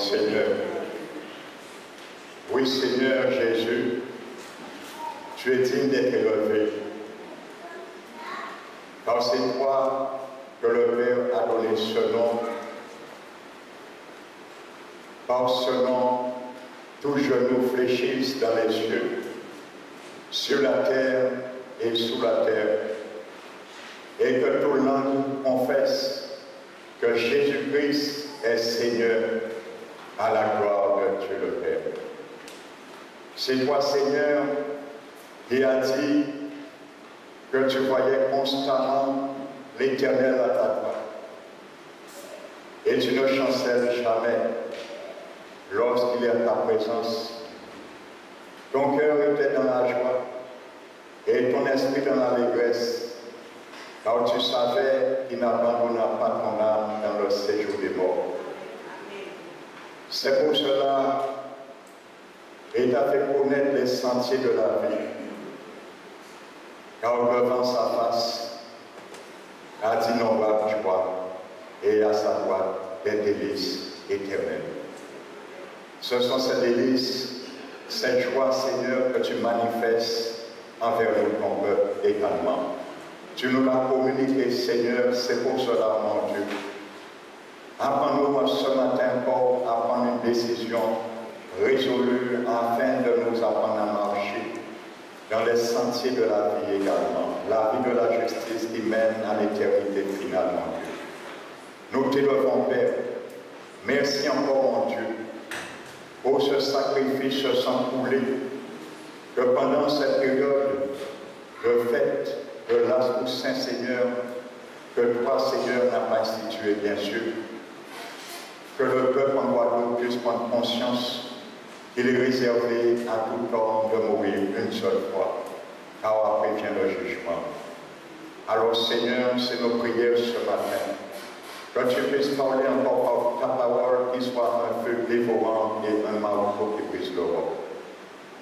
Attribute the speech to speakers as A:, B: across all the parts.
A: Seigneur. Oui, Seigneur Jésus, tu es digne d'être élevé. Car c'est toi que le Père a donné ce nom. Par ce nom, tout genou fléchisse dans les cieux, sur la terre et sous la terre, et que toute langue confesse que Jésus-Christ est Seigneur, à la gloire de Dieu le Père. C'est toi, Seigneur, qui as dit que tu voyais constamment l'Éternel à ta droite, et tu ne chancelles jamais lorsqu'il est à ta présence. Ton cœur était dans la joie et ton esprit dans l'allégresse, car tu savais qu'il n'abandonna pas ton âme dans le séjour des morts. C'est pour cela qu'il t'a fait connaître les sentiers de la vie, car devant sa face, a d'innombrables joies et à sa droite des délices éternelles. Ce sont ces délices, cette joie, Seigneur, que tu manifestes envers nous, ton peuple également. Tu nous l'as communiqué, Seigneur, c'est pour cela, mon Dieu. Apprends-nous ce matin encore à prendre une décision résolue afin de nous apprendre à marcher dans les sentiers de la vie également, la vie de la justice qui mène à l'éternité finale, mon Dieu. Nous t'élevons, Père. Merci encore, mon Dieu, pour ce sacrifice sans coulé, que pendant cette période de fête de l'Assomption Saint-Seigneur, que toi, Seigneur, n'as pas institué, bien sûr, que le peuple en Guadeloupe puisse prendre conscience qu'il est réservé à tout homme de mourir une seule fois, car après vient le jugement. Alors, Seigneur, c'est nos prières ce matin. Que tu puisses parler encore par ta parole qui soit un feu dévorant et un marteau qui brise le roc,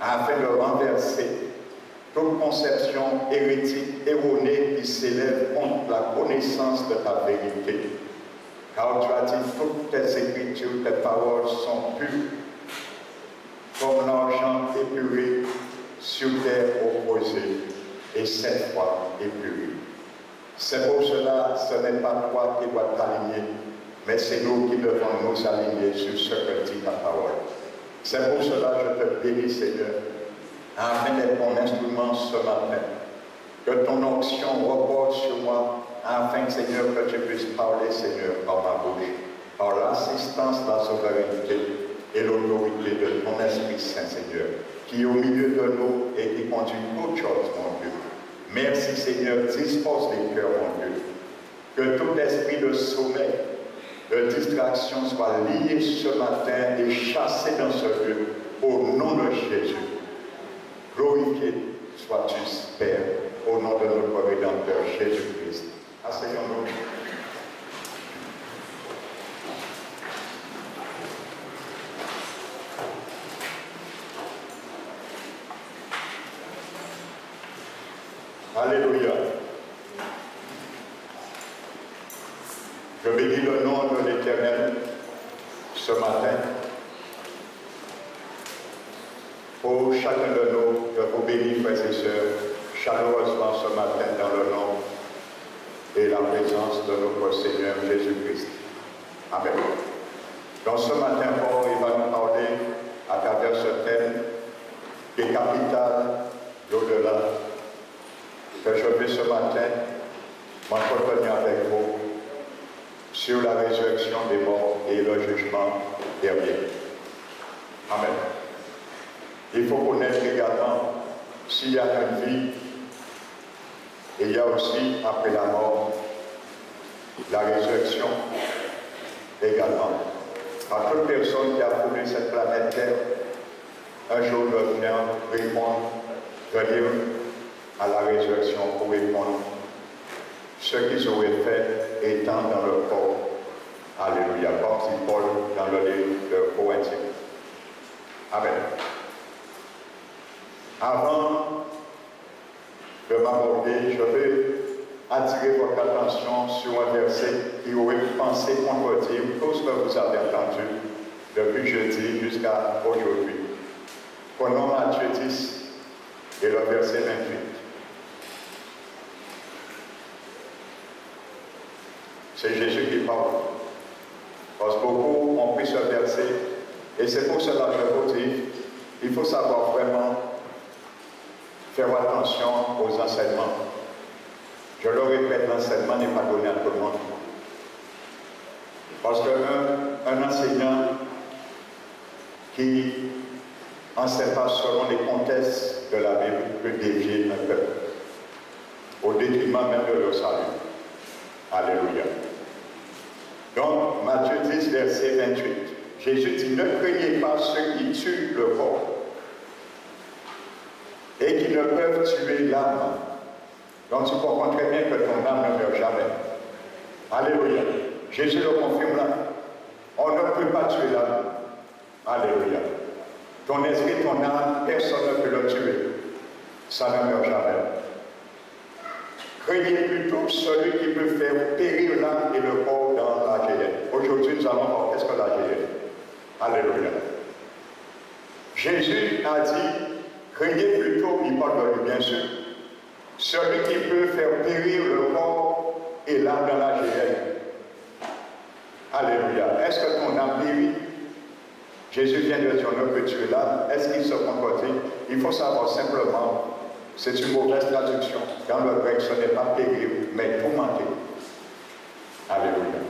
A: afin de renverser toute conception hérétique erronée qui s'élève contre la connaissance de ta vérité. Car tu as dit toutes tes écritures, tes paroles sont pures, comme l'argent épuré sur terre opposée, et 7 fois épuré. C'est pour cela, ce n'est pas toi qui dois t'aligner, mais c'est nous qui devons nous aligner sur ce que dit ta parole. C'est pour cela que je te bénis, Seigneur, afin d'être mon instrument ce matin. Que ton onction repose sur moi, afin, Seigneur, que tu puisses parler, Seigneur, par ma bouche, par l'assistance, la souveraineté et l'autorité de ton Esprit Saint, Seigneur, qui est au milieu de nous et qui conduit toutes choses, mon Dieu. Merci, Seigneur, dispose les cœurs, mon Dieu. Que tout esprit de sommeil, de distraction soit lié ce matin et chassé dans ce lieu, au nom de Jésus. Glorifié sois-tu, Père, au nom de notre Rédempteur Jésus-Christ. Asseyons-nous. Alléluia. Je bénis le nom de l'Éternel ce matin. Pour chacun de nous, je vous bénis, frères et sœurs, chaleureusement ce matin dans le nom et la présence de notre Seigneur Jésus-Christ. Amen. Donc ce matin, Paul il va nous parler à travers ce thème qui est capital l'au-delà. Que je vais ce matin m'entretenir avec vous sur la résurrection des morts et le jugement dernier. Amen. Il faut connaître également s'il y a une vie, et il y a aussi après la mort la résurrection également. À toute personne qui a foulé cette planète Terre, un jour devient répondre, venir à la résurrection pour répondre ce qu'ils auraient fait étant dans le corps. Alléluia. Comme dit Paul dans le livre de Corinthiens. Amen. Avant de m'aborder, je vais attirer votre attention sur un verset qui aurait pu penser contredire tout ce que vous avez entendu depuis jeudi jusqu'à aujourd'hui. Prenons Matthieu 10 et le verset 28. C'est Jésus qui parle. Parce que beaucoup ont pris ce verset, et c'est pour cela que je vous dis, il faut savoir vraiment faire attention aux enseignements. Je le répète, l'enseignement n'est pas donné à tout le monde. Parce qu'un enseignant qui n'enseigne pas selon les contextes de la Bible peut dévier un peuple, au détriment même de leur salut. Alléluia. Donc, Matthieu 10, verset 28. Jésus dit, ne craignez pas ceux qui tuent le corps et qui ne peuvent tuer l'âme. Donc, tu comprends très bien que ton âme ne meurt jamais. Alléluia. Jésus le confirme là. On ne peut pas tuer l'âme. Alléluia. Ton esprit, ton âme, personne ne peut le tuer. Ça ne meurt jamais. Craignez plutôt celui qui peut faire périr l'âme et le corps dans la géhenne. Aujourd'hui, nous allons voir qu'est-ce que la géhenne. Alléluia. Jésus a dit, craignez plutôt, il parle de lui bien sûr, celui qui peut faire périr le corps et l'âme dans la géhenne. Alléluia. Est-ce que ton âme périt? Jésus vient de dire, on ne peut tuer l'âme. Est-ce qu'il se contredit? Il faut savoir simplement, c'est une mauvaise traduction. Dans le grec, ce n'est pas périr, mais tourmenter. Alléluia.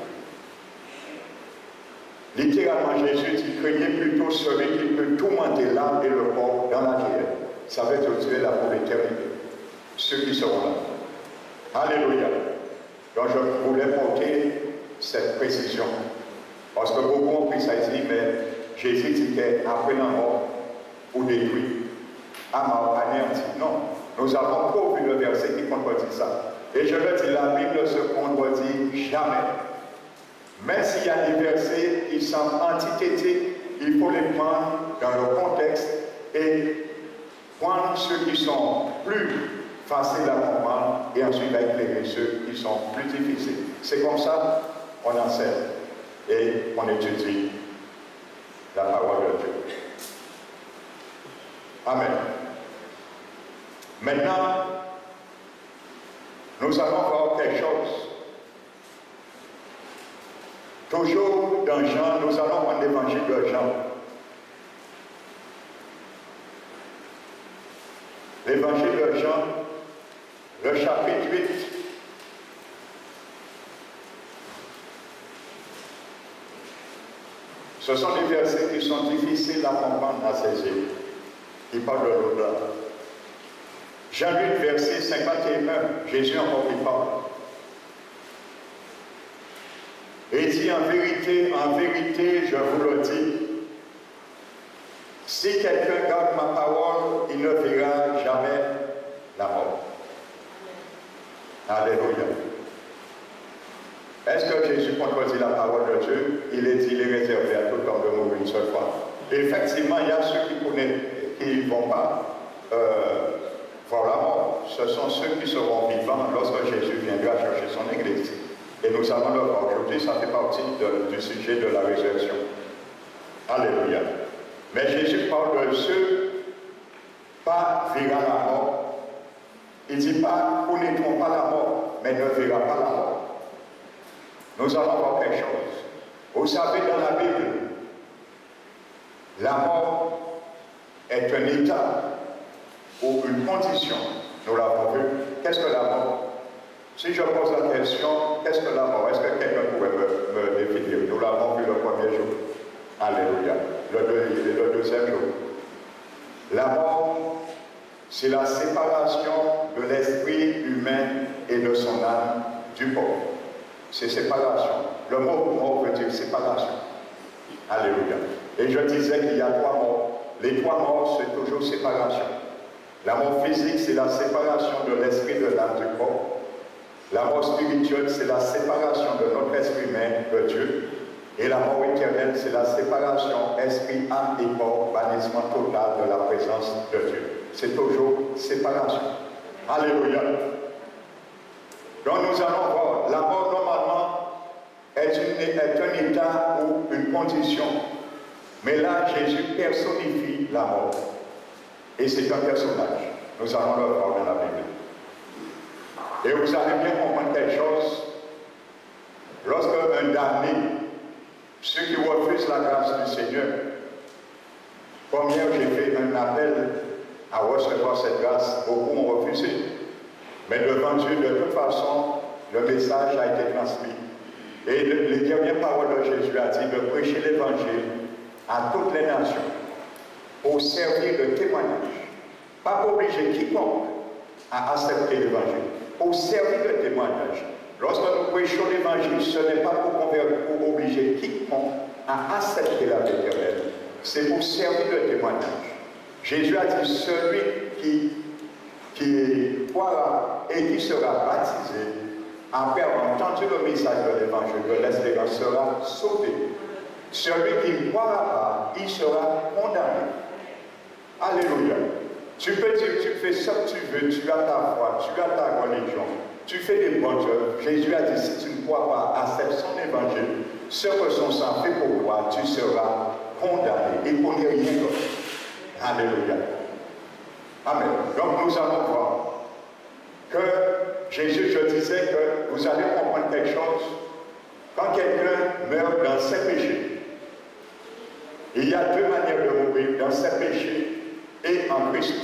A: Littéralement, Jésus dit, craignez plutôt celui qui peut tourmenter l'âme et le corps dans la géhenne. Ça veut dire tuer là pour l'éternité. Ceux qui seront là. Alléluia. Donc je voulais porter cette précision. Parce que beaucoup ont pris ça ici, mais Jésus dit qu'après la mort, ou détruit, à mort, anéanti. Non. Nous avons pas vu le verset qui contredit ça. Et je le dis, la Bible ne se contredit jamais. Même s'il y a des versets qui semblent antithétiques, il faut les prendre dans le contexte et prendre ceux qui sont plus faciles à comprendre et ensuite éclairer ceux qui sont plus difficiles. C'est comme ça qu'on enseigne et on étudie la parole de Dieu. Amen. Maintenant, nous allons voir quelque chose. Toujours dans Jean, nous allons prendre l'évangile de Jean. L'évangile de Jean, le chapitre 8. Ce sont des versets qui sont difficiles à comprendre, à saisir. Il parle de l'au-delà. Jean 8, verset 51, Jésus encore qui parle. Et il dit, en vérité, je vous le dis, si quelqu'un garde ma parole, il ne verra jamais la mort. Alléluia. Est-ce que Jésus contredit la parole de Dieu? Il est dit, il est réservé à tout homme de mourir une seule fois. Et effectivement, il y a ceux qui connaissent, qui ne vont pas voir la mort. Ce sont ceux qui seront vivants lorsque Jésus viendra chercher son Église. Et nous allons le voir aujourd'hui, ça fait partie du sujet de la résurrection. Alléluia. Mais Jésus parle de ceux pas verra la mort. Il ne dit pas, connaîtront pas la mort, mais ne verra pas la mort. Nous allons voir quelque chose. Vous savez, dans la Bible, la mort est un état ou une condition. Nous l'avons vu. Qu'est-ce que la mort? Si je pose la question, qu'est-ce que la mort? Est-ce que quelqu'un pourrait me définir? Nous l'avons vu le premier jour. Alléluia. Le deuxième jour. La mort, c'est la séparation de l'esprit humain et de son âme du corps. C'est séparation. Le mot mort veut dire séparation. Alléluia. Et je disais qu'il y a trois morts. Les trois morts, c'est toujours séparation. La mort physique, c'est la séparation de l'esprit de l'âme du corps. La mort spirituelle, c'est la séparation de notre esprit humain de Dieu. Et la mort éternelle, c'est la séparation esprit, âme et corps, bannissement total de la présence de Dieu. C'est toujours séparation. Alléluia. Donc nous allons voir, la mort normalement est un état ou une condition Mais là, Jésus personnifie la mort. Et c'est un personnage. Nous allons le voir dans la Bible. Et vous allez bien comprendre quelque chose. Lorsque un damné, ceux qui refusent la grâce du Seigneur, comme hier j'ai fait un appel à recevoir cette grâce, beaucoup ont refusé. Mais devant Dieu, de toute façon, le message a été transmis. Et les dernières paroles de Jésus a dit de prêcher l'évangile à toutes les nations pour servir de témoignage. Pas pour obliger quiconque à accepter l'évangile, pour servir de témoignage. Lorsque nous prêchons l'évangile, ce n'est pas pour obliger quiconque à accepter la vie éternelle, c'est pour servir de témoignage. Jésus a dit celui qui croira et qui sera baptisé après avoir entendu le message de l'évangile de l'espérance sera sauvé. Celui qui ne croira pas, il sera condamné. Alléluia. Tu peux dire, tu fais ce que tu veux, tu as ta foi, tu as ta religion, tu fais des bonnes œuvres. Jésus a dit, si tu ne crois pas, accepte son évangile, ce que son sang fait pour toi, tu seras condamné. Il ne connaît rien d'autre. Alléluia. Amen. Donc nous allons voir que Jésus, je disais que vous allez comprendre quelque chose. Quand quelqu'un meurt dans ses péchés, il y a deux manières de mourir, dans ses péchés et en Christ.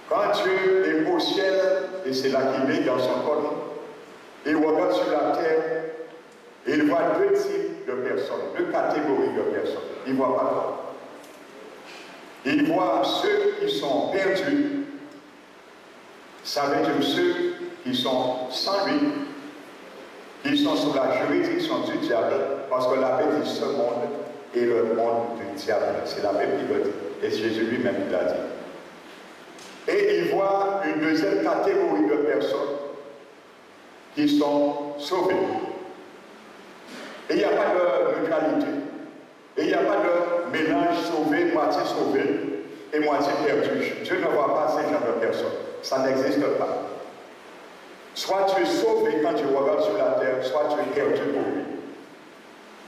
A: Quand Dieu est au ciel, et c'est là qu'il est dans son corps, il regarde sur la terre, il voit deux types de personnes, deux catégories de personnes. Il ne voit pas toi. Il voit ceux qui sont perdus, ça veut dire ceux qui sont sans lui, qui sont sous la juridiction du diable, parce que la Bible dit ce monde est le monde du diable. C'est la Bible qui le dit. Et Jésus lui-même l'a dit. Et il voit une deuxième catégorie de personnes qui sont sauvées. Et il n'y a pas de neutralité. Et il n'y a pas de mélange sauvé, moitié sauvé et moitié perdu. Dieu ne voit pas ces genres de personnes. Ça n'existe pas. Soit tu es sauvé quand tu regardes sur la terre, soit tu es perdu pour lui.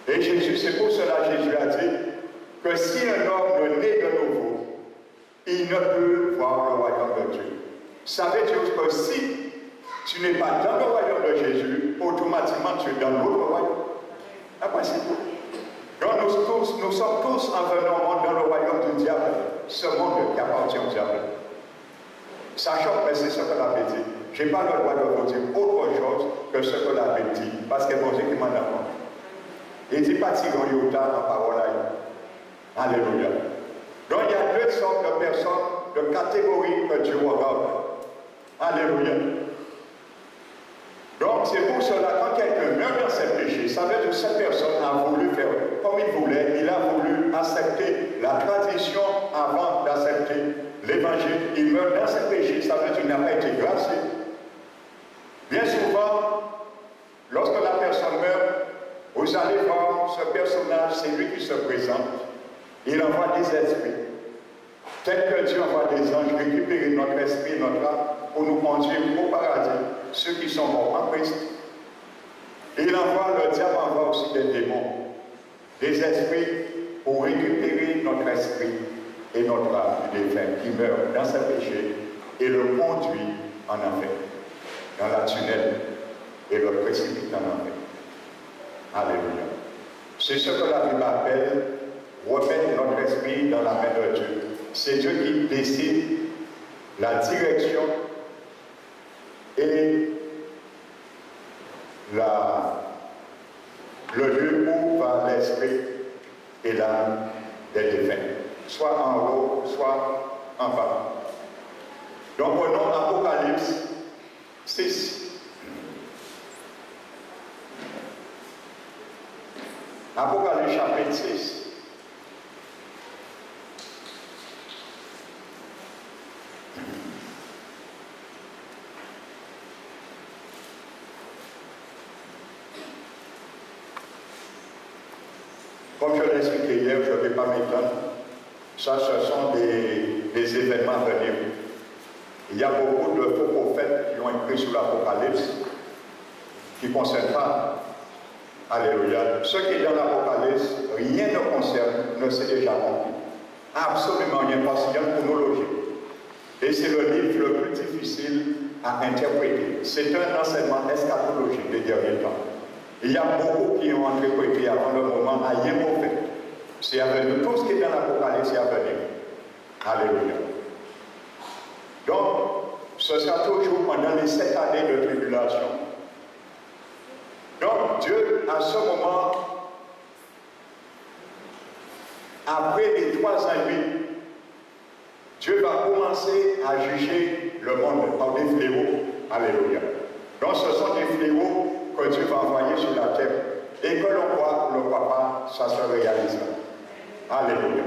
A: Et Jésus, c'est pour cela que Jésus a dit que si un homme ne naît de nouveau, il ne peut voir le royaume de Dieu. Ça veut dire que si tu n'es pas dans le royaume de Jésus, automatiquement tu es dans l'autre royaume. Après c'est tout. Donc nous sommes tous en venant au monde dans le royaume du diable, ce monde qui appartient au diable. Ça choque, mais c'est ce que la Bible dit. Je n'ai pas le droit de vous dire autre chose que ce que la Bible dit, parce que mon Dieu qui m'en a. Il dit pas tirer en parole à Alléluia. Donc il y a deux sortes de personnes, de catégories que Dieu regarde. Alléluia. Donc c'est pour cela, quand quelqu'un meurt dans ses péchés, ça veut dire que cette personne a voulu faire comme il voulait, il a voulu accepter la tradition avant d'accepter l'évangile. Il meurt dans ses péchés, ça veut dire qu'il n'a pas été gracié. Bien souvent, lorsque la personne meurt, vous allez voir ce personnage, c'est lui qui se présente. Il envoie des esprits. Tel que Dieu envoie des anges récupérer notre esprit et notre âme pour nous conduire au paradis, ceux qui sont morts en Christ. Et il envoie, le diable envoie aussi des démons, des esprits pour récupérer notre esprit et notre âme du défunt qui meurt dans ses péchés et le conduit en enfer, dans la tunnel et le précipite en enfer. Alléluia. C'est ce que la Bible appelle remettre notre esprit dans la main de Dieu. C'est Dieu qui décide la direction et le lieu où va l'esprit et l'âme des défunts, soit en haut, soit en bas. Donc prenons Apocalypse 6. Apocalypse chapitre 6. Comme je l'ai expliqué hier, je ne vais pas m'étendre. Ça, ce sont des événements à venir. Il y a beaucoup de faux prophètes qui ont écrit sur l'Apocalypse qui ne concernent pas Alléluia. Ce qui est dans l'Apocalypse, rien ne concerne, ne s'est déjà accompli. Absolument rien, parce qu'il y a une chronologie. Et c'est le livre le plus difficile à interpréter. C'est un enseignement eschatologique des derniers temps. Il y a beaucoup qui ont interprété avant le moment à rien pour faire. C'est à venir. Tout ce qui est dans l'Apocalypse, c'est à venir. Alléluia. Donc, ce sera toujours pendant les 7 années de tribulation. Donc, Dieu, à ce moment, après les 3 ans et demi, Dieu va commencer à juger le monde par des fléaux. Alléluia. Donc, ce sont des fléaux que Dieu va envoyer sur la terre. Et que l'on croit, le croit pas, ça se réalisera. Alléluia.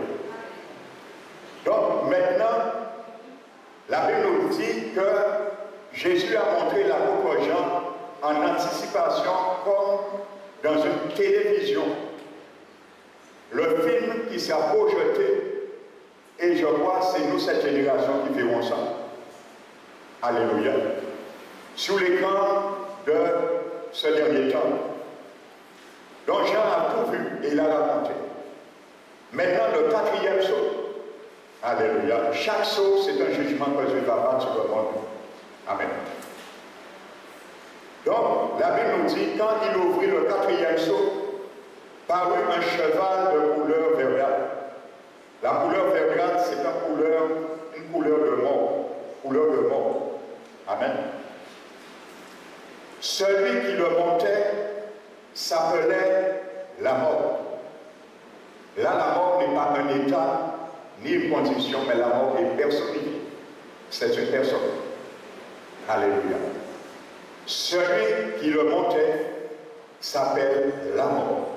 A: Donc, maintenant, la Bible nous dit que Jésus a montré l'apôtre Jean en anticipation comme dans une télévision. Le film qui sera projeté, et je crois que c'est nous, cette génération, qui verrons ça. Alléluia. Sur l'écran de ce dernier temps. Donc Jean a tout vu et il a raconté. Maintenant, le 4e saut. Alléluia. Chaque saut, c'est un jugement que Dieu va battre sur le monde. Amen. Donc, la Bible nous dit, quand il ouvrit le 4e saut, parut un cheval de couleur verdâtre. La couleur verdâtre, c'est une couleur de mort. Couleur de mort. Amen. Celui qui le montait s'appelait la mort. Là, la mort n'est pas un état ni une condition, mais la mort est personnifiée. C'est une personne. Alléluia. Celui qui le montait s'appelle la mort.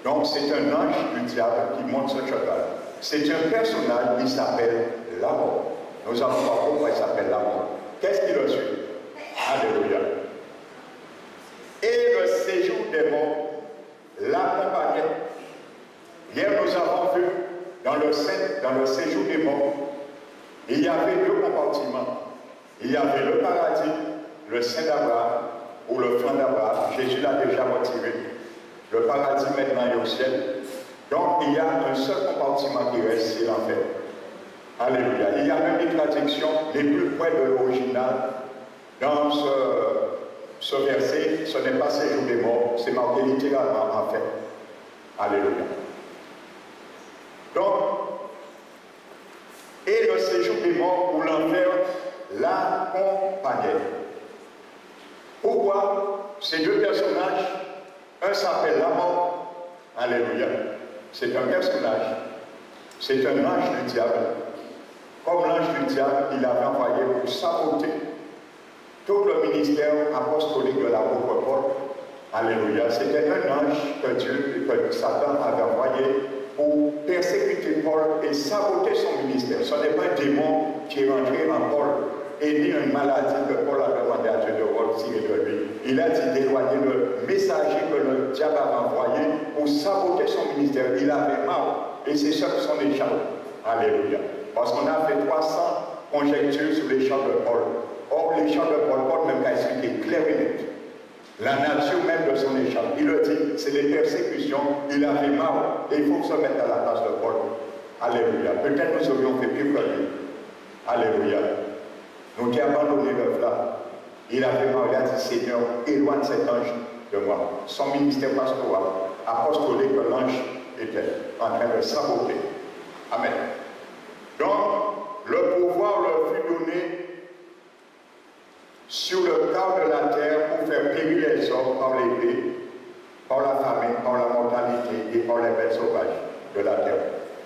A: Donc c'est un ange du diable qui monte ce cheval. C'est un personnage qui s'appelle la mort. Nous allons voir pourquoi il s'appelle la mort. Qu'est-ce qui le suit? Alléluia. Et le séjour des morts l'accompagnait. Hier nous avons vu dans le séjour des morts, il y avait 2 compartiments. Il y avait le paradis, le sein d'Abraham, ou le flanc d'Abraham. Jésus l'a déjà retiré. Le paradis maintenant est au ciel. Donc il y a un seul compartiment qui reste, c'est l'enfer. Alléluia. Il y a même des traductions les plus près de l'original. Dans ce verset, ce n'est pas séjour des morts, c'est marqué littéralement enfer. Alléluia. Donc, et le séjour des morts ou l'enfer l'accompagnait. Pourquoi? Ces 2 personnages, un s'appelle la mort. Alléluia. C'est un personnage. C'est un ange du diable. Comme l'ange du diable, il avait envoyé pour saboter tout le ministère apostolique de l'apôtre Paul. Alléluia. C'était un ange que Satan avait envoyé pour persécuter Paul et saboter son ministère. Ce n'est pas un démon qui est rentré en Paul et ni une maladie que Paul a demandé à Dieu de retirer de lui. Il a dit d'éloigner le messager que le diable a envoyé pour saboter son ministère. Il avait marre et c'est ça que son échappe. Alléluia. Parce qu'on a fait 300 conjectures sur les chants de Paul. Or, les chants de Paul même a expliqué clair et net. La nature même de son échappe. Il le dit, c'est les persécutions, il avait marre, et il faut se mettre à la place de Paul. Alléluia. Peut-être nous aurions fait pire que lui. Alléluia. Nous qui abandonné l'œuvre là. Il avait marre, il a dit, Seigneur, éloigne cet ange de moi. Son ministère pastoral, apostolique que l'ange était en train de saboter. Amen. Donc, le pouvoir leur fut donné sur le quart de la terre pour faire périr les hommes par l'épée, par la famine, par la mortalité et par les bêtes sauvages de la terre.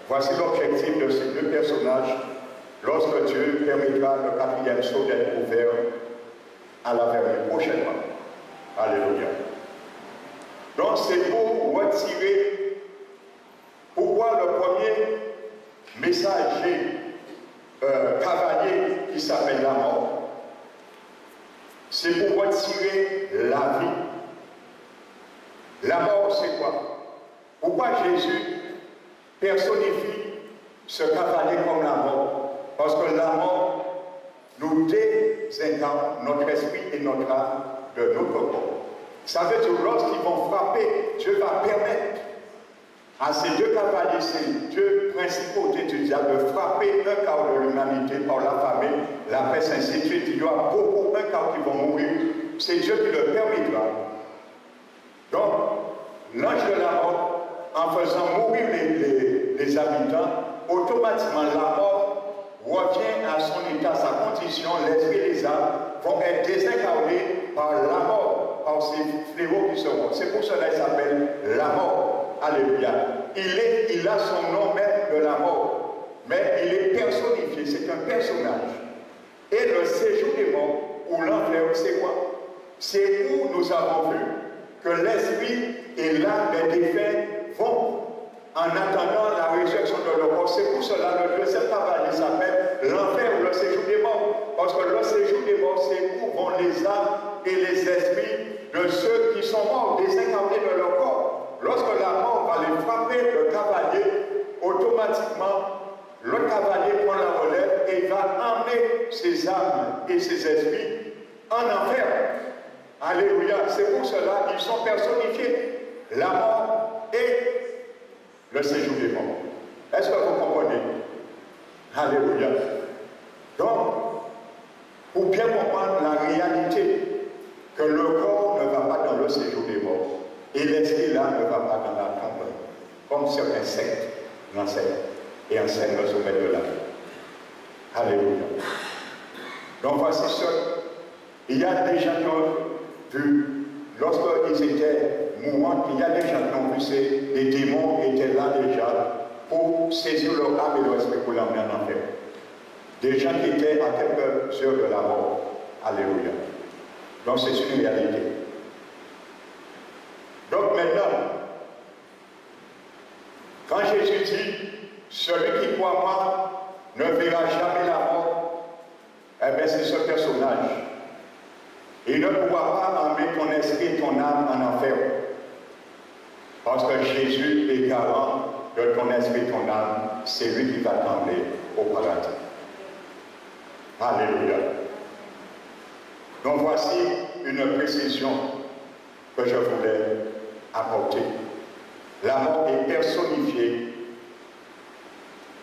A: Voici l'objectif de ces 2 personnages lorsque Dieu permettra le 4e saut d'être ouvert à l'avenir prochainement. Alléluia. Donc c'est pour retirer pourquoi le premier messager cavalier qui s'appelle la mort, c'est pour retirer la vie. La mort, c'est quoi? Pourquoi Jésus personnifie ce cavalier comme la mort? Parce que la mort nous désincarne notre esprit et notre âme de notre corps. Ça veut dire lorsqu'ils vont frapper, Dieu va permettre à ces deux cavaliers, ces deux principaux du diable, de frapper un quart de l'humanité par la famine, la peste, ainsi de suite. Il y aura beaucoup, un quart qui vont mourir. C'est Dieu qui le permettra. Donc, l'ange de la mort, en faisant mourir les habitants, automatiquement la mort revient à son état, sa condition, l'esprit et les âmes vont être désincarnés par la mort, par ces fléaux qui seront. C'est pour cela qu'il s'appelle la mort. Alléluia. Il a son nom même de la mort, mais il est personnifié, c'est un personnage. Et le séjour des morts, ou l'enfer, c'est quoi? C'est où nous avons vu que l'esprit et l'âme des défunts vont en attendant la résurrection de leur corps. C'est pour cela que le deuxième cavalier s'appelle l'enfer ou le séjour des morts. Parce que le séjour des morts, c'est où vont les âmes et les esprits de ceux qui sont morts, désincarnés de leur corps. Lorsque la mort va les frapper, le cavalier, automatiquement, le cavalier prend la relève et il va emmener ses âmes et ses esprits en enfer. Alléluia. C'est pour cela qu'ils sont personnifiés. La mort et le séjour des morts. Est-ce que vous comprenez? Alléluia. Donc, pour bien comprendre la réalité, que le corps ne va pas dans le séjour des morts et l'esprit là ne va pas dans la tombe, comme certains sectes l'enseignent et enseignent le sommet de la vie. Alléluia. Donc voici ce. Il y a des gens qui ont vu, lorsqu'ils étaient mourants, il y a des gens qui ont vu les démons étaient là déjà pour saisir leur âme et leur esprit pour l'emmener en enfer. Des gens qui étaient à quelques heures de la mort. Alléluia. Donc c'est une réalité. Donc maintenant, quand Jésus dit, celui qui croit moi ne verra jamais la mort, eh bien c'est ce personnage. Il ne pourra pas emmener ton esprit et ton âme en enfer. Parce que Jésus est garant de ton esprit et ton âme, c'est lui qui va t'emmener au paradis. Alléluia. Donc voici une précision que je voulais apporter. La mort est personnifiée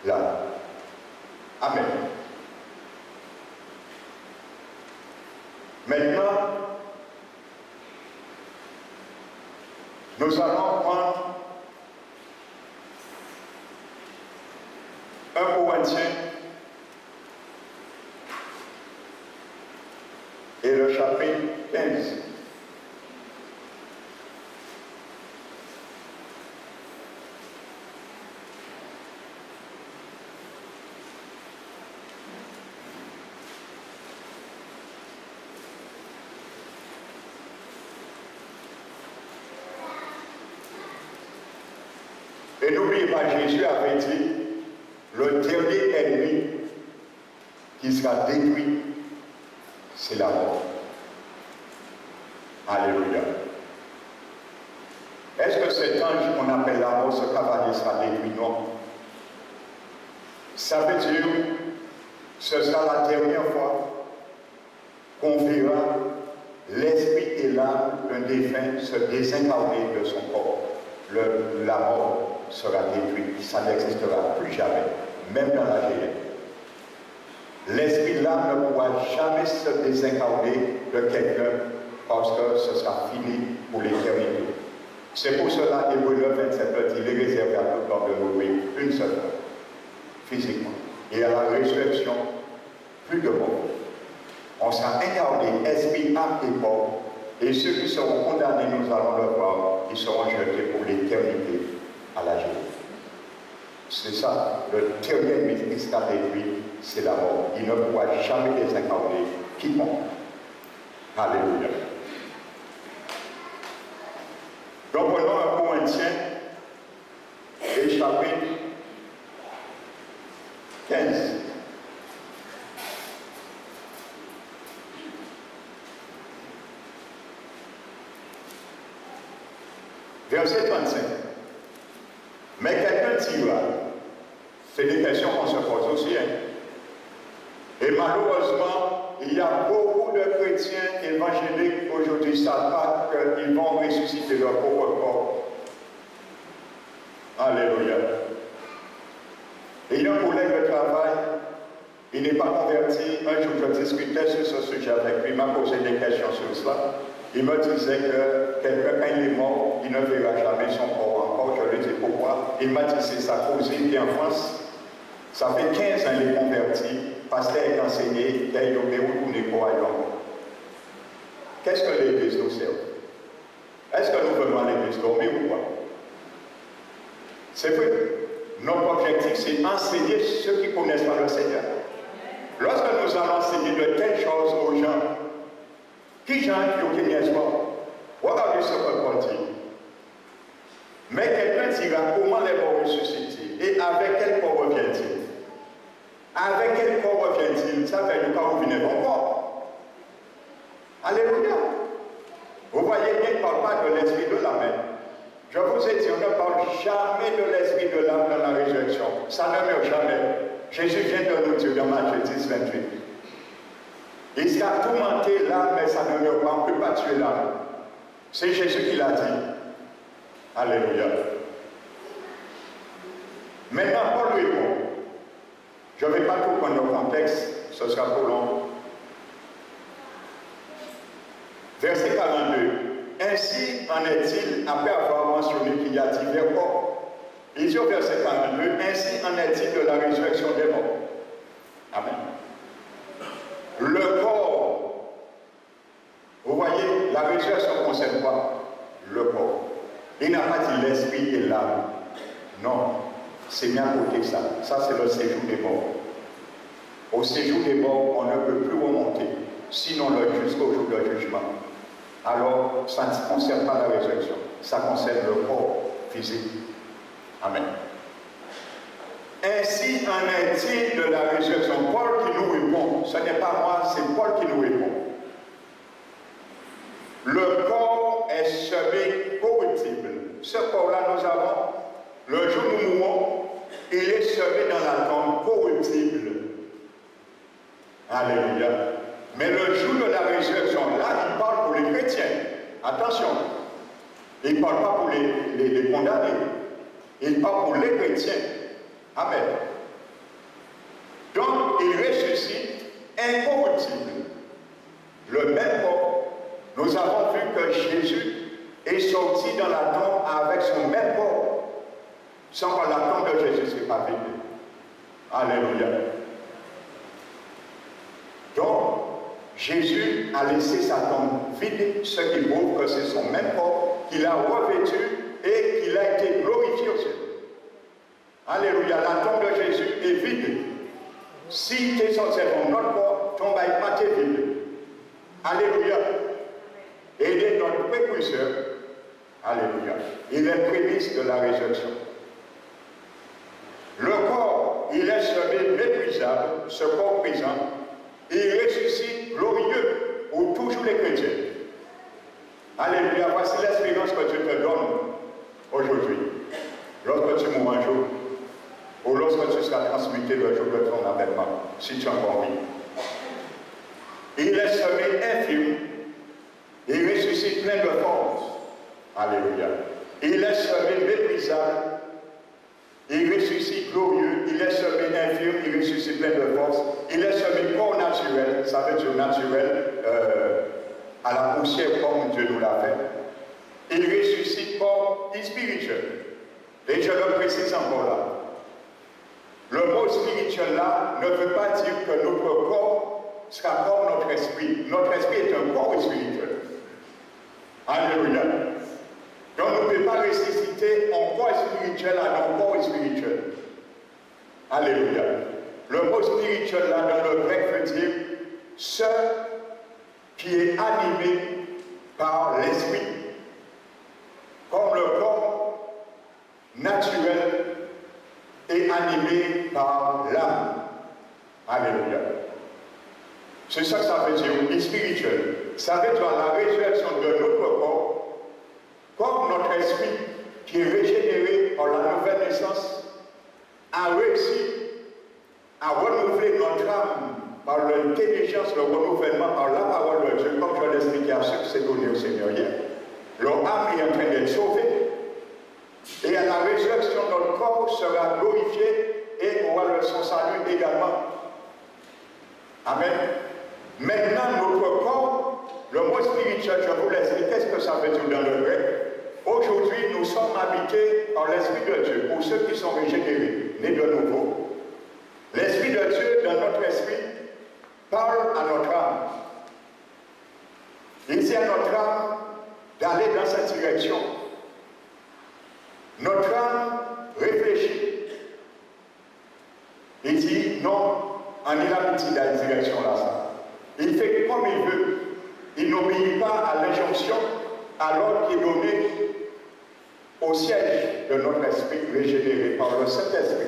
A: là. Amen. Maintenant, nous allons prendre un Corinthien et le chapitre 15. Et n'oubliez pas, Jésus avait dit, le dernier ennemi qui sera détruit, c'est la mort. Alléluia. Est-ce que cet ange qu'on appelle la mort, ce cavalier sera détruit? Non. Ça veut dire, ce sera la dernière fois qu'on verra l'esprit et l'âme d'un défunt se désincarner de son corps. La mort sera détruite, ça n'existera plus jamais, même dans la géhenne. L'esprit de l'âme ne pourra jamais se désincarner de quelqu'un parce que ce sera fini pour l'éternité. C'est pour cela, Hébreux 9, 27, il est réservé à tout homme de mourir une seule fois, physiquement. Et à la résurrection, plus de mort. On sera incarné, esprit, âme et corps. Et ceux qui seront condamnés, nous allons le voir, ils seront jetés pour l'éternité à la géhenne. C'est ça, le dernier ennemi qui sera détruit, c'est la mort. Il ne pourra jamais désincarner quiconque. Alléluia. Donc prenons un Corinthien et chapitre 15. Verset 35. Mais quelqu'un dira, c'est des questions qu'on se pose aussi, hein? Et malheureusement, il y a beaucoup de chrétiens évangéliques aujourd'hui qui savent pas qu'ils vont ressusciter leur propre corps. Alléluia. Et il y a un collègue de travail, il n'est pas converti. Un jour, je discutais sur ce sujet avec lui, il m'a posé des questions sur cela. Il me disait que quelqu'un, quand il est mort, il ne verra jamais son corps encore. Je lui ai dit pourquoi. Il m'a dit c'est sa cause. Il vit en France. Ça fait 15 ans qu'il est converti. Pasteur est enseigné, il a été retourné croyant. Qu'est-ce que l'Église nous sert? Est-ce que nous venons à l'Église dormir ou pas? C'est vrai. Notre objectif, c'est enseigner ceux qui connaissent pas le Seigneur. Lorsque nous allons enseigner de telles choses aux gens, qui gens qui ont gagné espoir? Regardez ce que Paul dit. Mais quelqu'un dira comment les morts ressuscitent et avec quel corps revient-il? Avec quel corps revient-il? Ça fait le corps où venez mon corps. Alléluia. Vous voyez bien qu'il ne parle pas de l'esprit de l'âme. Je vous ai dit, on ne parle jamais de l'esprit de l'âme dans la résurrection. Ça ne meurt jamais. Jésus vient de nous dire dans Matthieu 10, 28. Il sera tourmenté l'âme, mais ça ne meurt pas. On ne peut pas tuer l'âme. C'est Jésus qui l'a dit. Alléluia. Maintenant, Paul lui répond. Je ne vais pas tout prendre le contexte, ce sera trop long. Verset 42. Ainsi en est-il, après avoir mentionné qu'il y a divers corps. Il dit au verset 42, ainsi en est-il de la résurrection des morts. Amen. Le corps, vous voyez, la résurrection concerne quoi? Le corps. Il n'a pas dit l'esprit et l'âme. Non, c'est bien à côté de ça. Ça, c'est le séjour des morts. Au séjour des morts, on ne peut plus remonter, sinon jusqu'au jour du jugement. Alors, ça ne concerne pas la résurrection, ça concerne le corps physique. Amen. Ainsi en est-il de la résurrection. Paul qui nous répond, ce n'est pas moi, c'est Paul qui nous répond. Le corps est semé corruptible. Ce corps-là, nous avons, le jour où nous mourons, il est semé dans la tombe corruptible. Alléluia. Mais le jour de la résurrection, là, il parle pour les chrétiens. Attention. Il ne parle pas pour les condamnés. Il parle pour les chrétiens. Amen. Donc, il ressuscite incorruptible. Le même corps. Nous avons vu que Jésus est sorti dans la tombe avec son même corps. Sans que la tombe de Jésus ne soit pas vide. Alléluia. Donc, Jésus a laissé sa tombe vide, ce qui prouve que c'est son même corps qu'il a revêtu et qu'il a été glorifié au ciel. Alléluia, la tombe de Jésus est vide. Si tu es censé faire notre corps, ton bail pas est vide. Alléluia. Et il est notre précurseur. Alléluia. Il est prémisse de la résurrection. Le corps, il est semé méprisable, ce corps présent. Il ressuscite glorieux pour toujours les chrétiens. Alléluia, voici l'espérance que Dieu te donne aujourd'hui. Lorsque tu mourras un jour, ou lorsque tu seras transmuté le jour de ton avènement, si tu as encore vie. Il est semé infime, il ressuscite plein de force. Alléluia. Il est semé méprisable, il ressuscite glorieux, il est semé infime, il ressuscite plein de force. Il est semé corps naturel, ça veut dire naturel, à la poussière comme Dieu nous l'a fait. Il ressuscite corps spirituel. Et je le précise encore là. Le mot spirituel là ne veut pas dire que notre corps sera comme notre esprit. Notre esprit est un corps spirituel. Alléluia. Donc on ne peut pas ressusciter un corps spirituel à un corps spirituel. Alléluia. Le mot spirituel là dans le grec veut dire ce qui est animé par l'esprit. Comme le corps naturel est animé par l'âme. Alléluia. C'est ça que ça veut dire, spirituel. Ça veut dire la résurrection de notre corps, comme notre esprit qui est régénéré par la nouvelle naissance, a réussi à renouveler notre âme par l'intelligence, le renouveau s'est donnée au Seigneur hier. Leur âme est en train d'être sauvée. Et à la résurrection, notre corps sera glorifié et aura son salut également. Amen. Maintenant, notre corps, le mot spirituel, je vous laisse dire, qu'est-ce que ça veut dire dans le grec? Aujourd'hui, nous sommes habités par l'Esprit de Dieu, pour ceux qui sont régénérés, nés de nouveau. L'Esprit de Dieu, dans notre esprit, parle à notre âme. Il dit à notre âme d'aller dans cette direction. Notre âme réfléchit. Il dit non, en il habite dans la direction là. Ça. Il fait comme il veut. Il n'obéit pas à l'injonction, à l'ordre qui est donné au siège de notre esprit régénéré par le Saint-Esprit.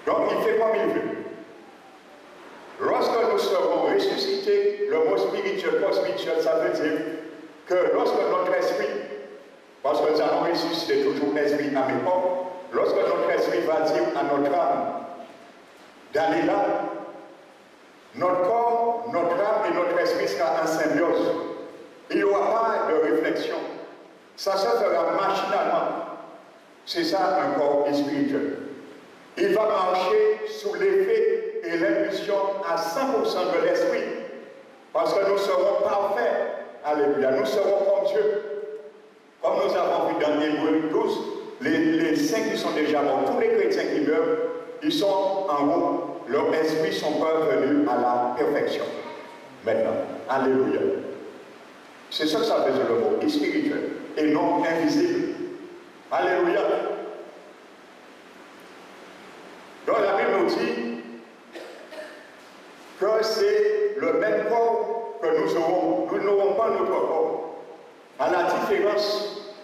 A: Donc il fait comme il veut. Lorsque nous serons ressuscités, le mot spirituel, ça veut dire que lorsque notre esprit, parce que nous allons ressusciter toujours l'esprit à l'époque, lorsque notre esprit va dire à notre âme d'aller là, notre corps, notre âme et notre esprit sera en symbiose. Il n'y aura pas de réflexion. Ça se fera machinalement. C'est ça un corps spirituel. Il va marcher sous l'effet et l'impulsion à 100% de l'esprit. Parce que nous serons parfaits. Alléluia. Nous serons comme Dieu. Comme nous avons vu dans Hébreux 12, les saints qui sont déjà morts, tous les chrétiens qui meurent, ils sont en haut. Leurs esprits sont parvenus à la perfection. Maintenant. Alléluia. C'est ça que ça veut dire le mot spirituel et non invisible. Alléluia. Donc la Bible nous dit que c'est le même corps que nous aurons. Nous n'aurons pas notre corps. À la différence,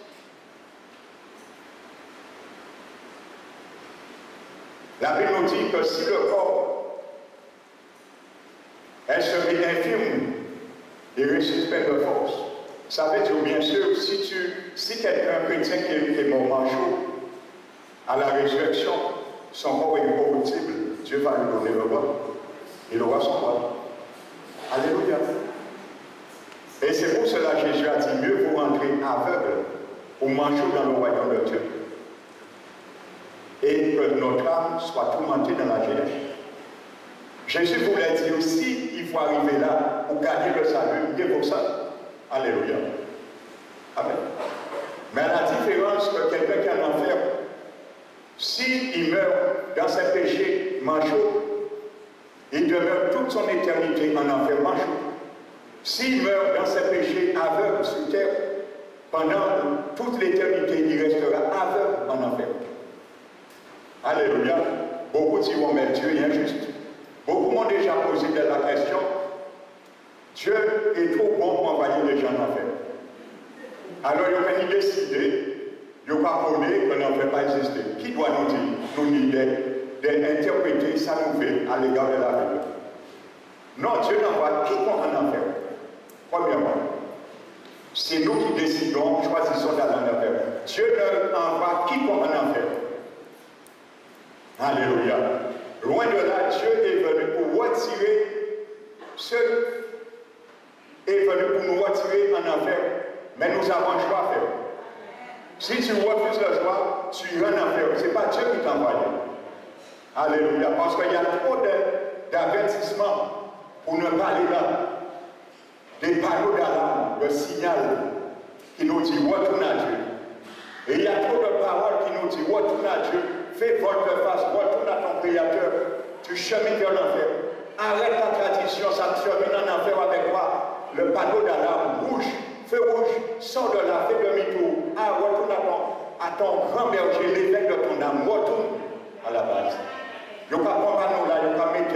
A: la Bible nous dit que si le corps elle serait infirme et ressuscite de force, ça veut dire bien sûr, si quelqu'un chrétien qui est mort manchot, à la résurrection, son corps est incorruptible, Dieu va lui donner le roi. Il aura son roi. Alléluia. Et c'est pour cela que Jésus a dit, mieux vous rentrer aveugle ou manchot dans le royaume de Dieu. Et que notre âme soit tourmentée dans la géhenne. Jésus voulait dire aussi, il faut arriver là pour gagner le salut, mieux pour ça. Alléluia. Amen. Mais à la différence que quelqu'un qui est en enfer, s'il meurt dans ses péchés manchots, il demeure toute son éternité en enfer manchot. S'il meurt dans ses péchés aveugles sur terre, pendant toute l'éternité, il restera aveugle en enfer. Alléluia. Beaucoup diront, mais Dieu est injuste. Beaucoup m'ont déjà posé la question, Dieu est trop bon pour envoyer les gens en enfer. Alors, il a décidé, il n'a pas connu que l'enfer pas exister. Qui doit nous dire, nous dire, d'interpréter sa nouvelle à l'égard de la Bible? Non, Dieu n'envoie quiconque en enfer. Premièrement, c'est nous qui décidons, choisissons d'aller en enfer. Dieu n'envoie quiconque en enfer. Alléluia. Loin de là, Dieu est venu pour retirer ceux est venu pour nous retirer en enfer. Mais nous avons un choix à faire. Si tu refuses le choix, tu iras en enfer. Ce n'est pas Dieu qui t'envoie. Alléluia. Parce qu'il y a trop d'avertissements pour ne pas aller là. Des panneaux d'alarme, le signal qui nous dit retourne à Dieu. Et il y a trop de paroles qui nous disent retourne à Dieu. Fais volte-face, retourne à ton Créateur, tu chemines vers l'enfer. Arrête ta tradition, ça te chemine en enfer avec quoi? Le panneau d'alarme, rouge, feu rouge, sors de là, fais demi-tour. Ah, retourne à ton grand berger, l'évêque de ton âme, retourne à la base. Il n'y a pas de panneau là, il n'y a pas de mettre,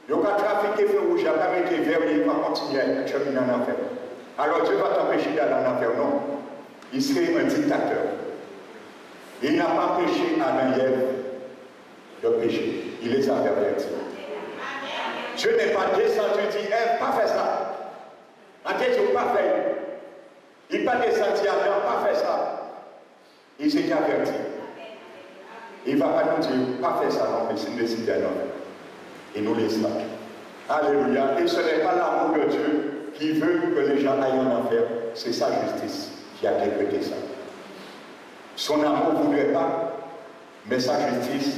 A: il n'y a pas de trafiquer feu rouge, il n'y a pas de mettre vers il va continuer à cheminer en enfer. Alors Dieu va t'empêcher d'aller en enfer, non. Il serait un dictateur. Il n'a pas péché à Ève de pécher. Il les a avertis. Dieu n'est pas descendu, dit Ève, pas fait ça. Dieu pas fait. Il n'est pas descendu à Adam, pas fait ça. Il s'est averti. Il ne va pas nous dire, pas fait ça, non, mais c'est décidé à nous. Il nous laisse là. Alléluia. Et ce n'est pas l'amour de Dieu qui veut que les gens aillent en enfer, c'est sa justice qui a décrété ça. Son amour ne voudrait pas, mais sa justice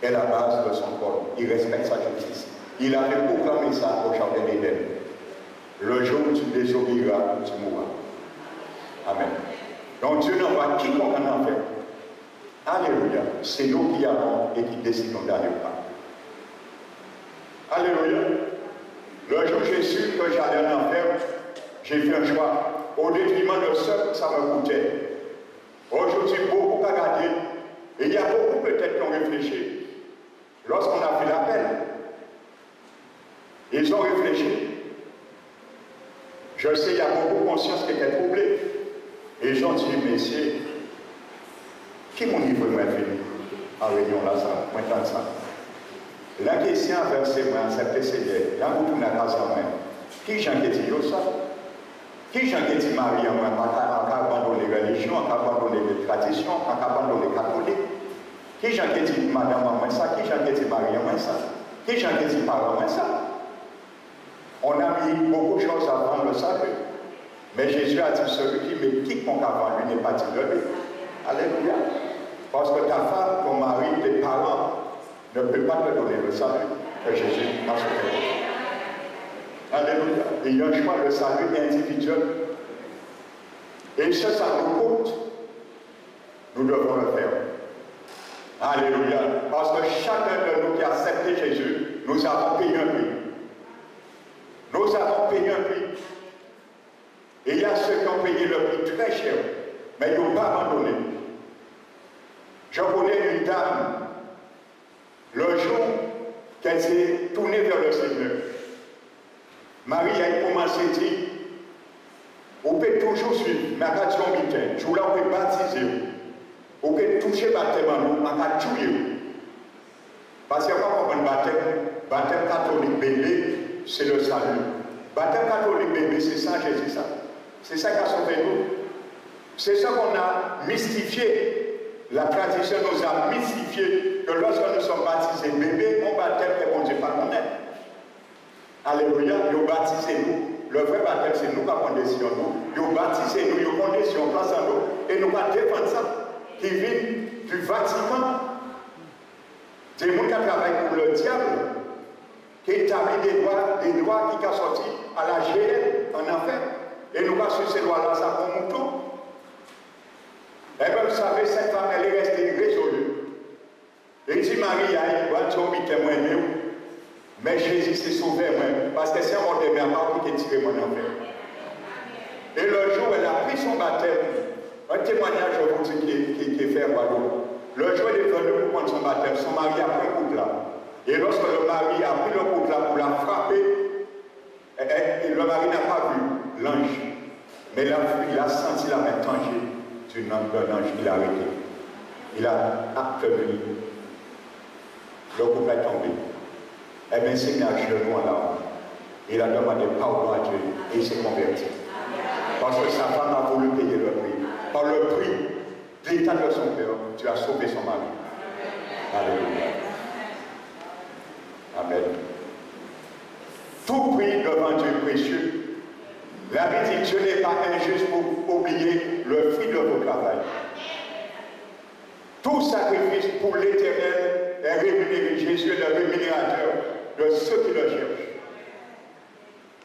A: est la base de son corps. Il respecte sa justice. Il avait proclamé ça au jardin d'Éden. Le jour où tu désobéiras, tu mourras. Amen. Donc Dieu n'envoie quiconque en enfer. Alléluia. C'est nous qui avons et qui décidons d'aller pas. Alléluia. Le jour où j'ai su que j'allais en enfer, j'ai fait un choix. Au détriment de ce que ça me coûtait. Aujourd'hui, beaucoup à regarder. Et il y a beaucoup peut-être qui ont réfléchi. Lorsqu'on a fait l'appel, ils ont réfléchi. Je sais, il y a beaucoup de conscience qui étaient troublées. Et ils ont dit, messieurs, qui m'ont dit vraiment fini en réunion là, ça, moi, tant ça. La question a versé moi, accepté Seigneur, il y a beaucoup de casa moi. Qui j'en ai dit ça? Qui j'en ai dit Marie en moi, en abandonner les religions, en abandonner les traditions, en abandonner les catholiques? Qui j'en ai dit madame en moi ça? Qui j'en ai dit Marie en moi ça? Qui j'en ai dit parents en moi ça? On a mis beaucoup de choses avant le salut. Mais Jésus a dit, celui qui met quiconque avant lui n'est pas digne de lui. Alléluia. Parce que ta femme, ton mari, tes parents ne peuvent pas te donner le salut que Jésus a sauvé. Alléluia. Il y a un choix de salut individuel. Et ça nous coûte. Nous devons le faire. Alléluia. Parce que chacun de nous qui a accepté Jésus, nous avons payé un prix. Nous avons payé un prix. Et il y a ceux qui ont payé le prix très cher, mais ils n'ont pas abandonné. Je connais une dame, le jour qu'elle s'est tournée vers le Seigneur, Marie a commencé à dire, on peut toujours suivre, mais à quand on je voulais on peut baptiser, on peut toucher le baptême en nous, on peut tuer. Parce que quand on baptême catholique bébé, c'est le salut. Baptême catholique bébé, c'est ça, Jésus, ça. C'est ça qui a sauvé nous. C'est ça qu'on a mystifié. La tradition nous a mystifié que lorsque nous sommes baptisés bébés, on baptême que bon Dieu pas nous-mêmes. Alléluia, nous baptisez nous. Le vrai baptême, c'est nous qui avons décision nous. Nous baptisez nous, nous conditions place en nous. Et nous allons défendre ça. Qui vient du Vatican. Des gens qui travaillent pour le diable. Qui établit des lois qui sont sorties à la GL en enfer. Et nous allons sur ces lois-là, ça pour mouton. Et bien, vous savez, cette femme, elle est restée résolue. Et dit Marie, il va te témoigner. Mais Jésus s'est sauvé, parce que c'est mon démembrement qui a tiré mon enfer. Et le jour où elle a pris son baptême, un témoignage, je vous dis, qui est fait à Guadeloupe. Le jour où elle est venue pour prendre son baptême, son mari a pris un coup de là. Et lorsque le mari a pris le coup de là pour la frapper, et le mari n'a pas vu l'ange. Mais il a senti la main tangible d'un ange qui l'a arrêté. Il a appelé. Le couple est tombé. Eh bien, c'est mis à genoux en avant. Il a demandé pardon à Dieu et il s'est converti. Parce que sa femme a voulu payer le prix. Par le prix de l'état de son cœur, tu as sauvé son mari. Alléluia. Amen. Tout prix devant Dieu précieux. La Bible dit Dieu n'est pas injuste pour oublier le fruit de vos travail. Tout sacrifice pour l'Éternel est rémunéré. Jésus est le rémunérateur de ceux qui le cherchent.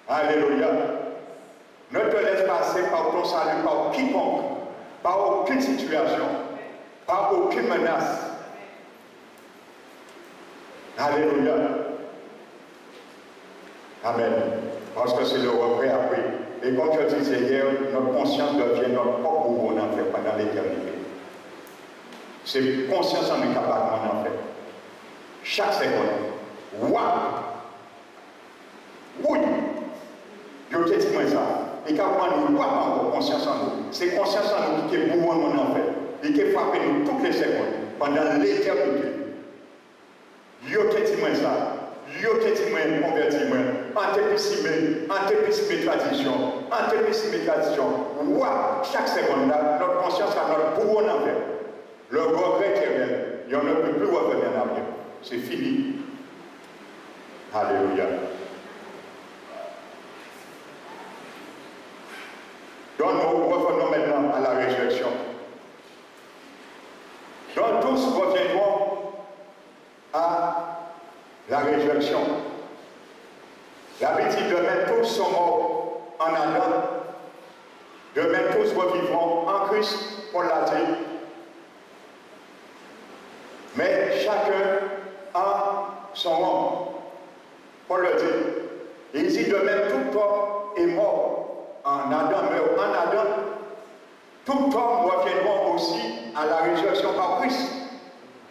A: Alléluia. Ne te laisse passer par ton salut, par quiconque, par aucune situation, par aucune menace. Alléluia. Amen. Parce que c'est le regret après. Et comme je disais hier, notre conscience devient notre propre bourreau en enfer pendant l'éternité. C'est conscience en nous capable en enfer. Chaque seconde. Waouh! Oui! Je te dis moi ça. Et quand nous pas encore conscience en nous, c'est conscience en nous qui est bourreau en enfer. Et qui frappe nous toutes les secondes pendant l'éternité. Je te dis moi ça. Yo te dis moi converti moi, antépissime tradition, Ouah, chaque seconde là, notre conscience a notre bourreau en enfer. Le regret éternel, il ne peut plus revenir en arrière. C'est fini. Alléluia. résurrection. La Bible dit demain tous sont morts en Adam, demain tous revivront en Christ, Paul l'a dit. Mais chacun a son homme. Paul le dit. Il dit demain tout homme est mort en Adam, mais en Adam, tout homme reviendra aussi à la résurrection par Christ.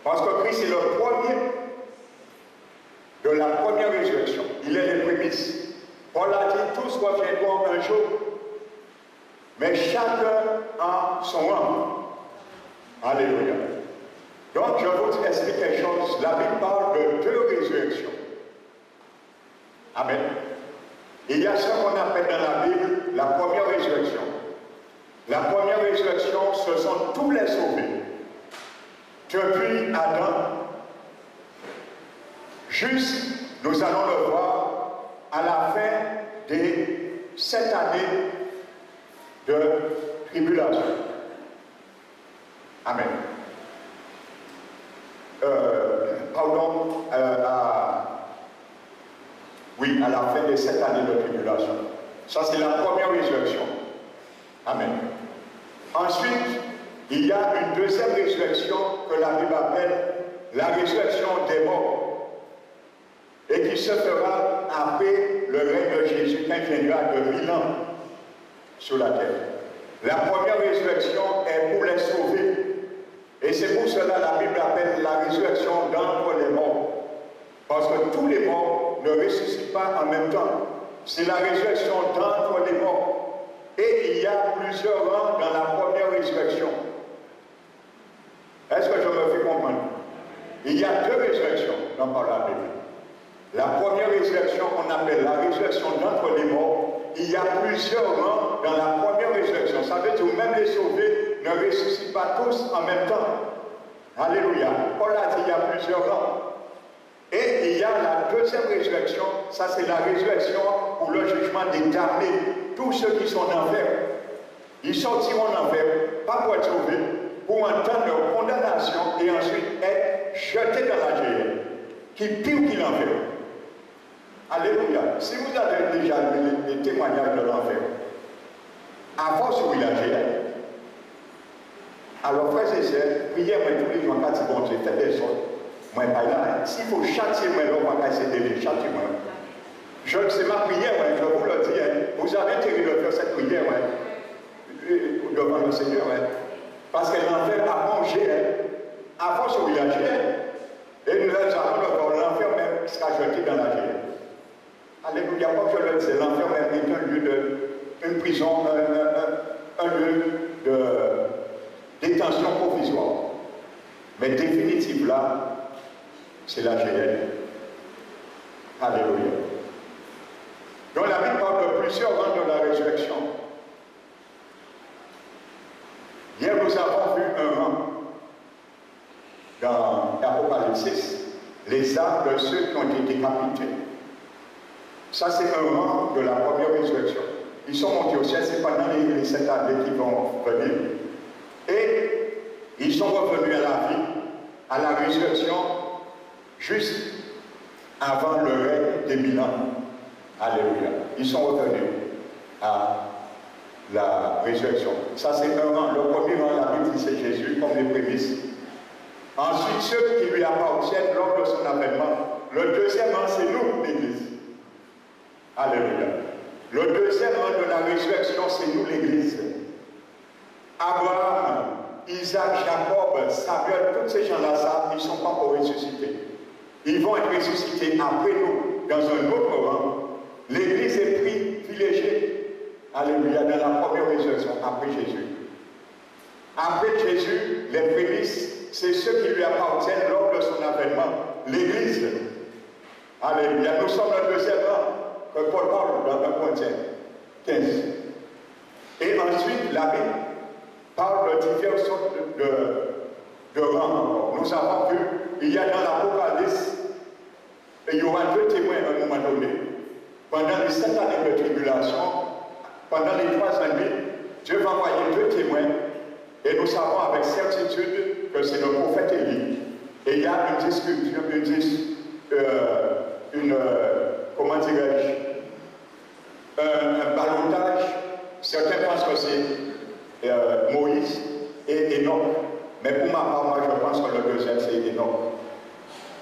A: Parce que Christ est le premier de la première résurrection. Il est les prémices. Paul a dit tous reviendront un jour, mais chacun a son homme. Alléluia. Donc, je vous explique quelque chose. La Bible parle de deux résurrections. Amen. Il y a ce qu'on appelle dans la Bible la première résurrection. La première résurrection, ce sont tous les sauvés. Depuis Adam, juste, nous allons le voir, à la fin des 7 années de tribulation. Amen. Oui, à la fin des 7 années de tribulation. Ça, c'est la première résurrection. Amen. Ensuite, il y a une deuxième résurrection que la Bible appelle la résurrection des morts. Et qui se fera après le règne de Jésus, qui viendra de 1000 ans sur la terre. La première résurrection est pour les sauvés. Et c'est pour cela que la Bible appelle la résurrection d'entre les morts. Parce que tous les morts ne ressuscitent pas en même temps. C'est la résurrection d'entre les morts. Et il y a plusieurs rangs dans la première résurrection. Est-ce que je me fais comprendre? Il y a deux résurrections dans la Bible. La première résurrection, on appelle la résurrection d'entre les morts. Il y a plusieurs rangs dans la première résurrection. Ça veut dire que même les sauvés ne ressuscitent pas tous en même temps. Alléluia. Paul a dit qu'il y a plusieurs rangs. Et il y a la deuxième résurrection. Ça, c'est la résurrection pour le jugement des damnés. Tous ceux qui sont en enfer. Ils sortiront en enfer, pas pour être sauvés, pour entendre leur condamnation et ensuite être jetés dans la géhenne, qui est pire qu'il l'enfer. Alléluia. Si vous avez déjà lu les témoignages de l'enfer, à force où il a géré, alors frères et sœurs, priez moi tous les jours quand c'est bon Dieu, faites des sortes. Moi, pas là. S'il faut châtier moi, l'homme va casser des vies, châtiez-moi. C'est ma prière, ouais, je vous le dis. Hein. Vous avez intérêt de faire cette prière ouais, devant le Seigneur. Ouais. Parce que l'enfer a mangé, hein, à force où il a géré. Et nous allons le voir, l'enfer même sera jeté dans la gérée. Alléluia, comme je le disais, l'enfer même est un lieu de, une prison, un lieu de détention provisoire. Mais définitive là, c'est la géhenne. Alléluia. Donc la Bible parle de plusieurs rangs de la résurrection. Hier, nous avons vu un rang dans l'Apocalypse 6, les âmes de ceux qui ont été décapités. Ça, c'est un rang de la première résurrection. Ils sont montés au ciel, c'est pendant les 7 années qui vont venir. Et ils sont revenus à la vie, à la résurrection, juste avant le règne des 1000 ans. Alléluia. Ils sont revenus à la résurrection. Ça, c'est un rang. Le premier rang, la Bible dit, c'est Jésus, comme les prémices. Ensuite, ceux qui lui appartiennent lors de son avènement. Le deuxième rang, c'est nous, l'Église. Alléluia. Le deuxième rang de la résurrection, c'est nous, l'Église. Abraham, Isaac, Jacob, Samuel, tous ces gens-là, ils ne sont pas encore ressuscités. Ils vont être ressuscités après nous, dans un autre rang. L'Église est privilégiée, alléluia, dans la première résurrection, après Jésus. Après Jésus, les prémices, c'est ceux qui lui appartiennent lors de son avènement. L'Église, alléluia, nous sommes le deuxième rang que Paul parle dans 1 Corinthiens 15. Et ensuite, la Bible parle de diverses sortes de rangs. Nous avons vu, il y a dans l'Apocalypse, il y aura deux témoins à un moment donné. Pendant les 7 années de tribulation, pendant les 3 années, Dieu va envoyer deux témoins et nous savons avec certitude que c'est le prophète Élie. Et il y a une discussion, comment dirais-je, un ballottage. Certains pensent que c'est Moïse et Enoch. Mais pour ma part, moi je pense que le deuxième c'est Enoch.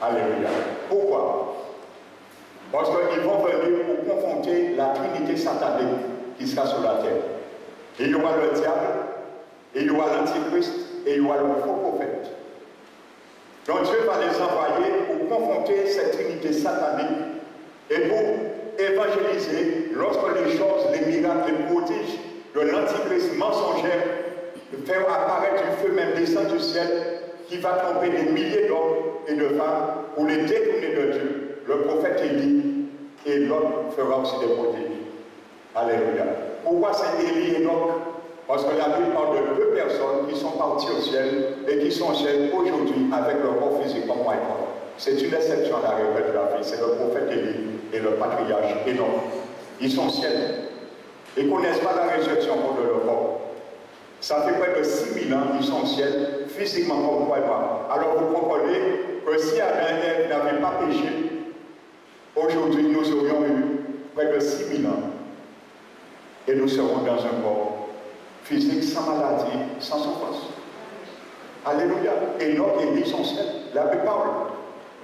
A: Alléluia. Pourquoi? Parce qu'ils vont venir pour confronter la trinité satanique qui sera sur la terre. Il y aura le diable, il y aura l'antichrist et il y aura le faux prophète. Donc Dieu va les envoyer pour confronter cette trinité satanique et pour évangéliser lorsque les choses, les miracles, les prodiges de l'antichrist mensongère faire apparaître du feu même descend du ciel qui va tromper des milliers d'hommes et de femmes pour les détourner de Dieu. Le prophète Élie et l'autre fera aussi des prodiges. Alléluia. Pourquoi c'est Élie et Enoch? Parce que la Bible parle de deux personnes qui sont parties au ciel et qui sont au ciel aujourd'hui avec leur corps physique comme moi et toi. C'est une exception à la règle de la vie. C'est le prophète Élie et le patriarche Enoch. Ils sont au ciel. Ils ne connaissent pas la résurrection de leur corps. Ça fait près de 6000 ans qu'ils sont au ciel, physiquement comme toi et moi. Alors vous comprenez que si Adam et Ève n'avaient pas péché, aujourd'hui nous aurions eu près de 6000 ans. Et nous serons dans un corps physique sans maladie, sans souffrance. Alléluia. Enoch et Élie sont ciel. La Bible parle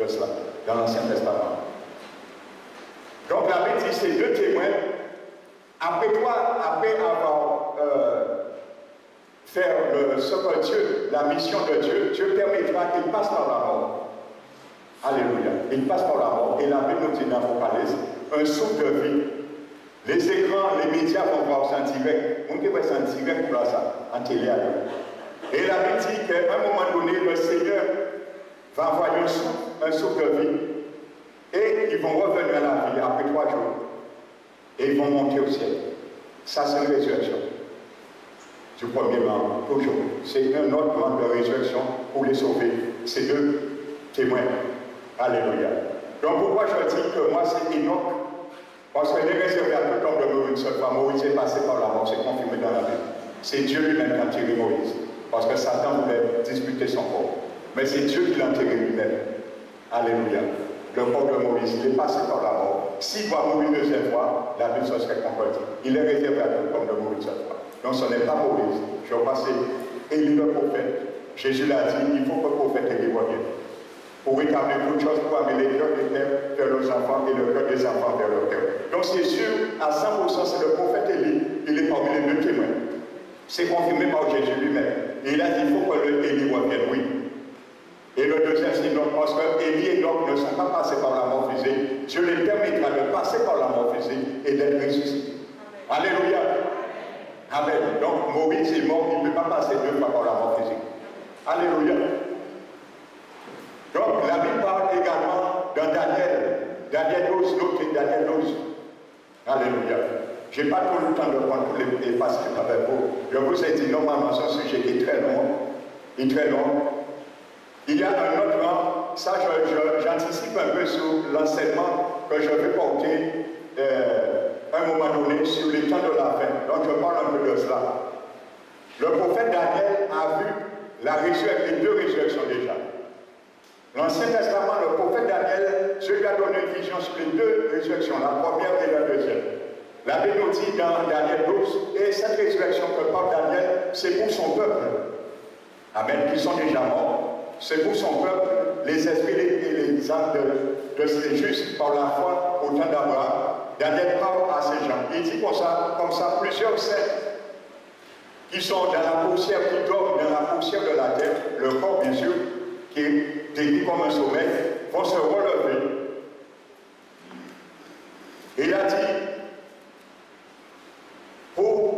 A: de cela dans l'Ancien Testament. Donc la Bible dit ces deux témoins, après avoir faire ce que Dieu, la mission de Dieu, Dieu permettra qu'il passe par la mort. Alléluia. Il passe par la mort. Et la Bible nous dit dans l'Apocalypse, un souffle de vie. Les écrans, les médias vont voir ça en direct. On peut voir ça en direct pour ça, en télé. Et la Bible dit qu'à un moment donné, le Seigneur va envoyer un souffle de vie. Et ils vont revenir à la vie après 3 jours. Et ils vont monter au ciel. Ça, c'est une résurrection. Du premier membre, toujours. C'est un autre membre de résurrection pour les sauver. Ces deux témoins. Alléluia. Donc pourquoi je dis que moi c'est Enoch? Parce que les réservé à tout homme de mourir une seule fois. Moïse est passé par la mort, c'est confirmé dans la Bible. C'est Dieu lui-même qui a enterré Moïse. Parce que Satan voulait disputer son corps. Mais c'est Dieu qui l'a enterré lui-même. Alléluia. Le corps de Moïse, il est passé par la mort. S'il doit mourir une deuxième fois, la Bible se serait concordée. Il est réservé à tout homme de mourir une seule fois. Donc ce n'est pas Moïse. Je vais passer Élie le prophète. Jésus l'a dit, il faut que le prophète Élie revienne. Pour établir toutes choses, pour amener le cœur des pères vers leurs enfants et le cœur des enfants vers leur cœur. Donc c'est sûr, à 100%, c'est le prophète Élie, il est parmi les deux témoins. C'est confirmé par Jésus lui-même. Et il a dit, il faut que Élie revienne, oui. Et le deuxième, c'est Enoch, parce que Élie et Enoch ne sont pas passés par la mort physique. Dieu les permettra de passer par la mort physique et d'être ressuscités. Alléluia. Amen. Donc Moïse est mort, il ne peut pas passer 2 fois par la mort physique. Alléluia. Donc la Bible parle également dans Daniel 12, notez Daniel 12. Alléluia. Je n'ai pas tout le temps de prendre tous les passages avec vous. Je vous ai dit normalement ce sujet qui est très long. Il est très long. Il y a un autre rang, ça j'anticipe un peu sur l'enseignement que je vais porter à un moment donné sur les temps de la fin. Donc je parle un peu de cela. Le prophète Daniel a vu les 2 résurrections déjà. L'Ancien Testament, le prophète Daniel, Dieu lui a donné une vision sur les 2 résurrections, la première et la deuxième. La Bible nous dit dans Daniel 12, et cette résurrection que parle Daniel, c'est pour son peuple. Amen, qui sont déjà morts. C'est pour son peuple, les esprits et les âmes de ces justes par la foi au temps d'Abraham. Daniel parle à ces gens. Il dit comme ça, plusieurs saints qui sont dans la poussière, qui dorment dans la poussière de la terre, le corps bien sûr, qui est décrit comme un sommeil, vont se relever. Il a dit, pour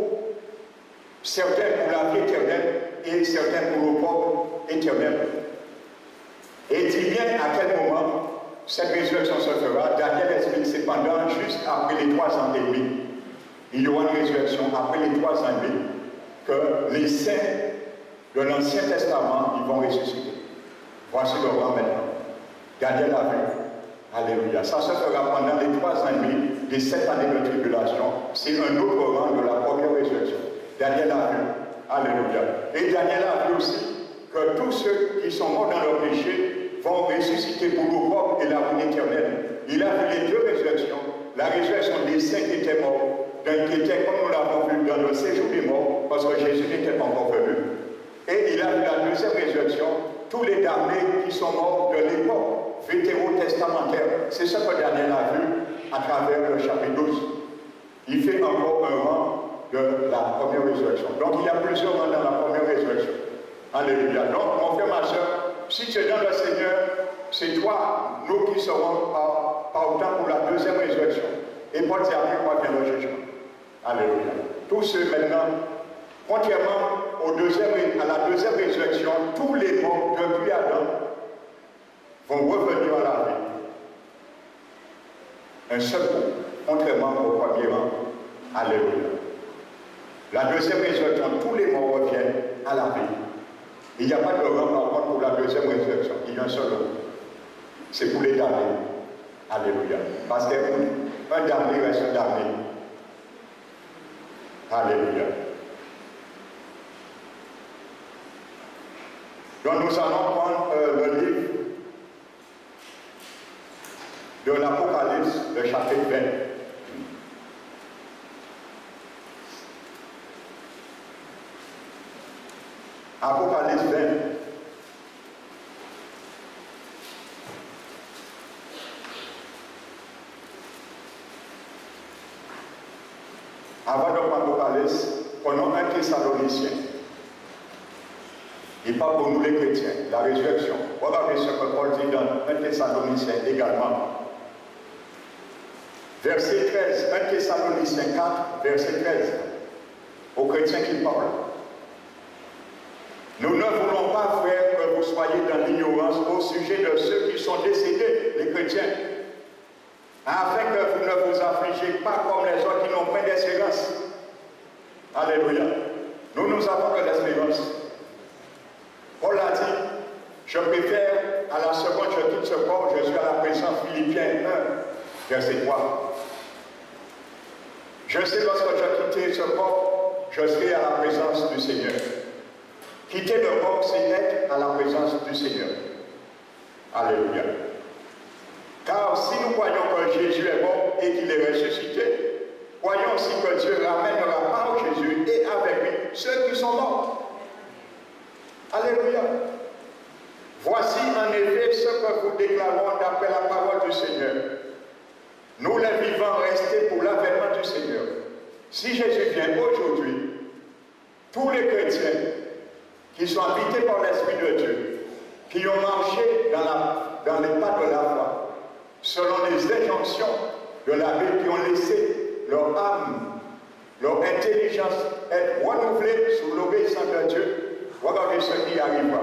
A: certains pour la vie éternelle et certains pour le corps éternel. Et il dit bien à quel moment cette résurrection se fera. Daniel explique cependant juste après les 3 ans et demi. Il y aura une résurrection après les 3 ans et demi que les saints de l'Ancien Testament ils vont ressusciter. Voici le rang maintenant. Daniel a vu. Alléluia. Ça se fera pendant les 3 ans et demi des 7 années de tribulation. C'est un autre rang de la première résurrection. Daniel a vu. Alléluia. Et Daniel a vu aussi que tous ceux qui sont morts dans leur péché vont ressusciter pour l'Europe et la vie éternelle. il a vu les deux résurrections. La résurrection des saints qui étaient morts, qui étaient, comme nous l'avons vu, dans le séjour des morts, parce que Jésus n'était pas encore venu. Et il a vu la deuxième résurrection, tous les damnés qui sont morts de l'époque vétérotestamentaire. C'est ce que Daniel a vu à travers le chapitre 12. Il fait encore un rang de la première résurrection. Donc il y a plusieurs rangs dans la première résurrection. Alléluia. Donc mon frère, ma soeur, si tu es dans le Seigneur, c'est toi, nous qui serons pas autant pour la deuxième résurrection. Et Paul dit après quoi vient le jugement. Alléluia. Tous ceux maintenant, contrairement à la deuxième résurrection, tous les morts depuis Adam vont revenir à la vie. Un seul coup, contrairement au premier rang. Alléluia. La deuxième résurrection, tous les morts reviennent à la vie. Il n'y a pas de rang par contre pour la deuxième résurrection. Il y a un seul rang. C'est pour les damnés. Alléluia. Parce qu'un damné reste un damné. Alléluia. Donc nous allons prendre le livre de l'Apocalypse, le chapitre 20. Apocalypse 20. Avant de prendre Apocalypse, prenons 1 Thessaloniciens. Il parle pour nous les chrétiens, la résurrection. Regardez ce que Paul dit dans 1 Thessaloniciens également. Verset 13, 1 Thessaloniciens 4, verset 13. Aux chrétiens qui parlent. Nous ne voulons pas, frères, que vous soyez dans l'ignorance au sujet de ceux qui sont décédés, les chrétiens, afin que vous ne vous affligez pas comme les autres qui n'ont pas d'espérance. Alléluia. Nous avons que l'espérance. Paul a dit, je préfère à la seconde, je quitte ce corps, je suis à la présence. Philippiens 1, verset 3. Je sais lorsque je quitte ce corps, je serai à la présence du Seigneur. Quitter le corps, c'est être à la présence du Seigneur. Alléluia. Car si nous croyons que Jésus est mort et qu'il est ressuscité, croyons aussi que Dieu ramènera par Jésus et avec lui ceux qui sont morts. Alléluia. Voici en effet ce que vous déclarons d'après la parole du Seigneur. Nous les vivants restés pour l'avènement du Seigneur. Si Jésus vient aujourd'hui, tous les chrétiens qui sont habités par l'Esprit de Dieu, qui ont marché dans les pas de la foi, selon les injonctions de la Bible, qui ont laissé leur âme, leur intelligence être renouvelée sous l'obéissance de Dieu, regardez ce qui arrivera.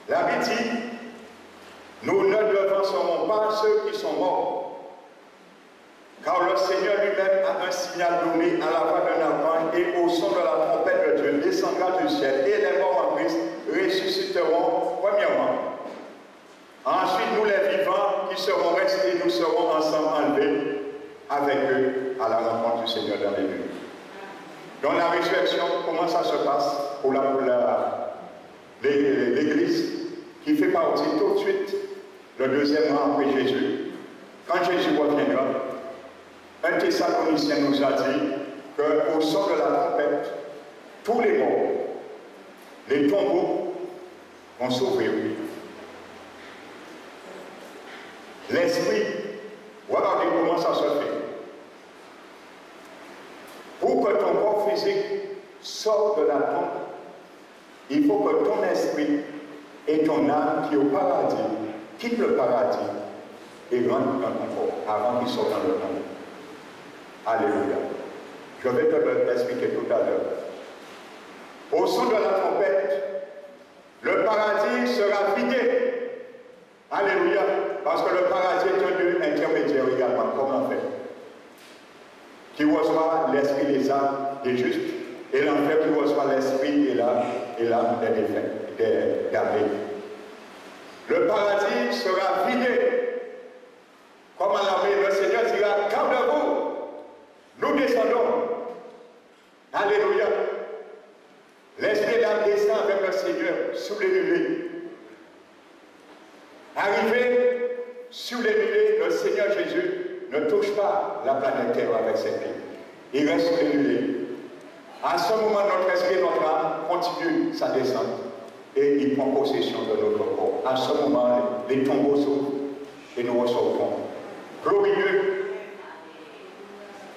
A: La Bible dit, nous ne devancerons pas ceux qui sont morts, car le Seigneur lui-même a un signal donné à la voix d'un archange et au son de la trompette de Dieu descendra du ciel et les morts en Christ ressusciteront premièrement. Ensuite, nous les vivants qui serons restés, nous serons ensemble enlevés avec eux à la rencontre du Seigneur dans les nuits. Dans la résurrection, comment ça se passe pour l'Église qui fait partie tout de suite le deuxième rang après Jésus. Quand Jésus reviendra, un Thessalonicien nous a dit qu'au son de la trompette, tous les morts, les tombeaux vont s'ouvrir. L'esprit, regardez comment ça se fait. Pour que ton corps physique sorte de la tombe, il faut que ton esprit et ton âme qui est au paradis quittent le paradis et rentrent dans ton corps avant qu'ils sortent dans le tombe. Alléluia. Je vais te l'expliquer tout à l'heure. Au son de la trompette, le paradis sera vidé. Alléluia. Parce que le paradis est un lieu intermédiaire également, comme l'enfer, qui reçoit l'esprit des âmes des justes, et l'enfer qui reçoit l'esprit et l'âme des défunts, des damnés. Le paradis sera vidé. Comme à l'armée, le Seigneur dira, garde-vous. Nous descendons. Alléluia. L'esprit d'âme descend avec le Seigneur sous les nuées. Arrivé sur les nuées, Seigneur Jésus ne touche pas la planète Terre avec ses pieds. Il reste sous les nuées. À ce moment, notre esprit et notre âme continuent sa descente et il prend possession de notre corps. À ce moment, les tombeaux s'ouvrent et nous ressortons. Glorieux,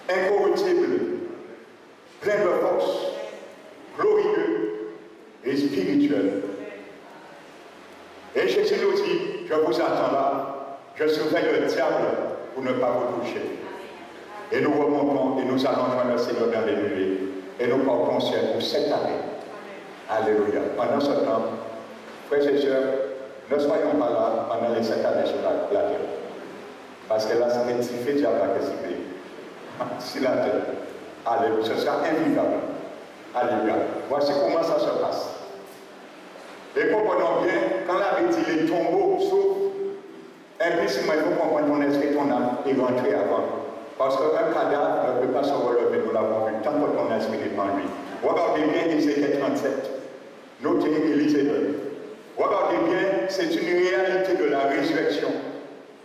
A: incorruptible, plein de force, glorieux et spirituel. Et Jésus nous dit, je vous attends là, je surveille le diable pour ne pas vous toucher. Et nous remontons et nous allons joindre le Seigneur dans les nuées. Et nous portons au ciel pour cette année. Alléluia. Pendant ce temps, frères et sœurs, ne soyons pas là pendant les 7 années sur la terre. Parce que là, c'est rectifié diable à cibler. Si la terre. Alléluia. Ce sera invivable. Alléluia. Voici comment ça se passe. Et comprenons bien, quand la Bible dit les tombeaux s'ouvrent, implicitement, il faut comprendre ton esprit, ton âme et rentrer avant. Parce qu'un cadavre ne peut pas se relever, nous l'avons vu, tant que ton esprit n'est pas en lui. Regardez bien Ézéchiel 37. Notez et lisez-le. Regardez bien, c'est une réalité de la résurrection.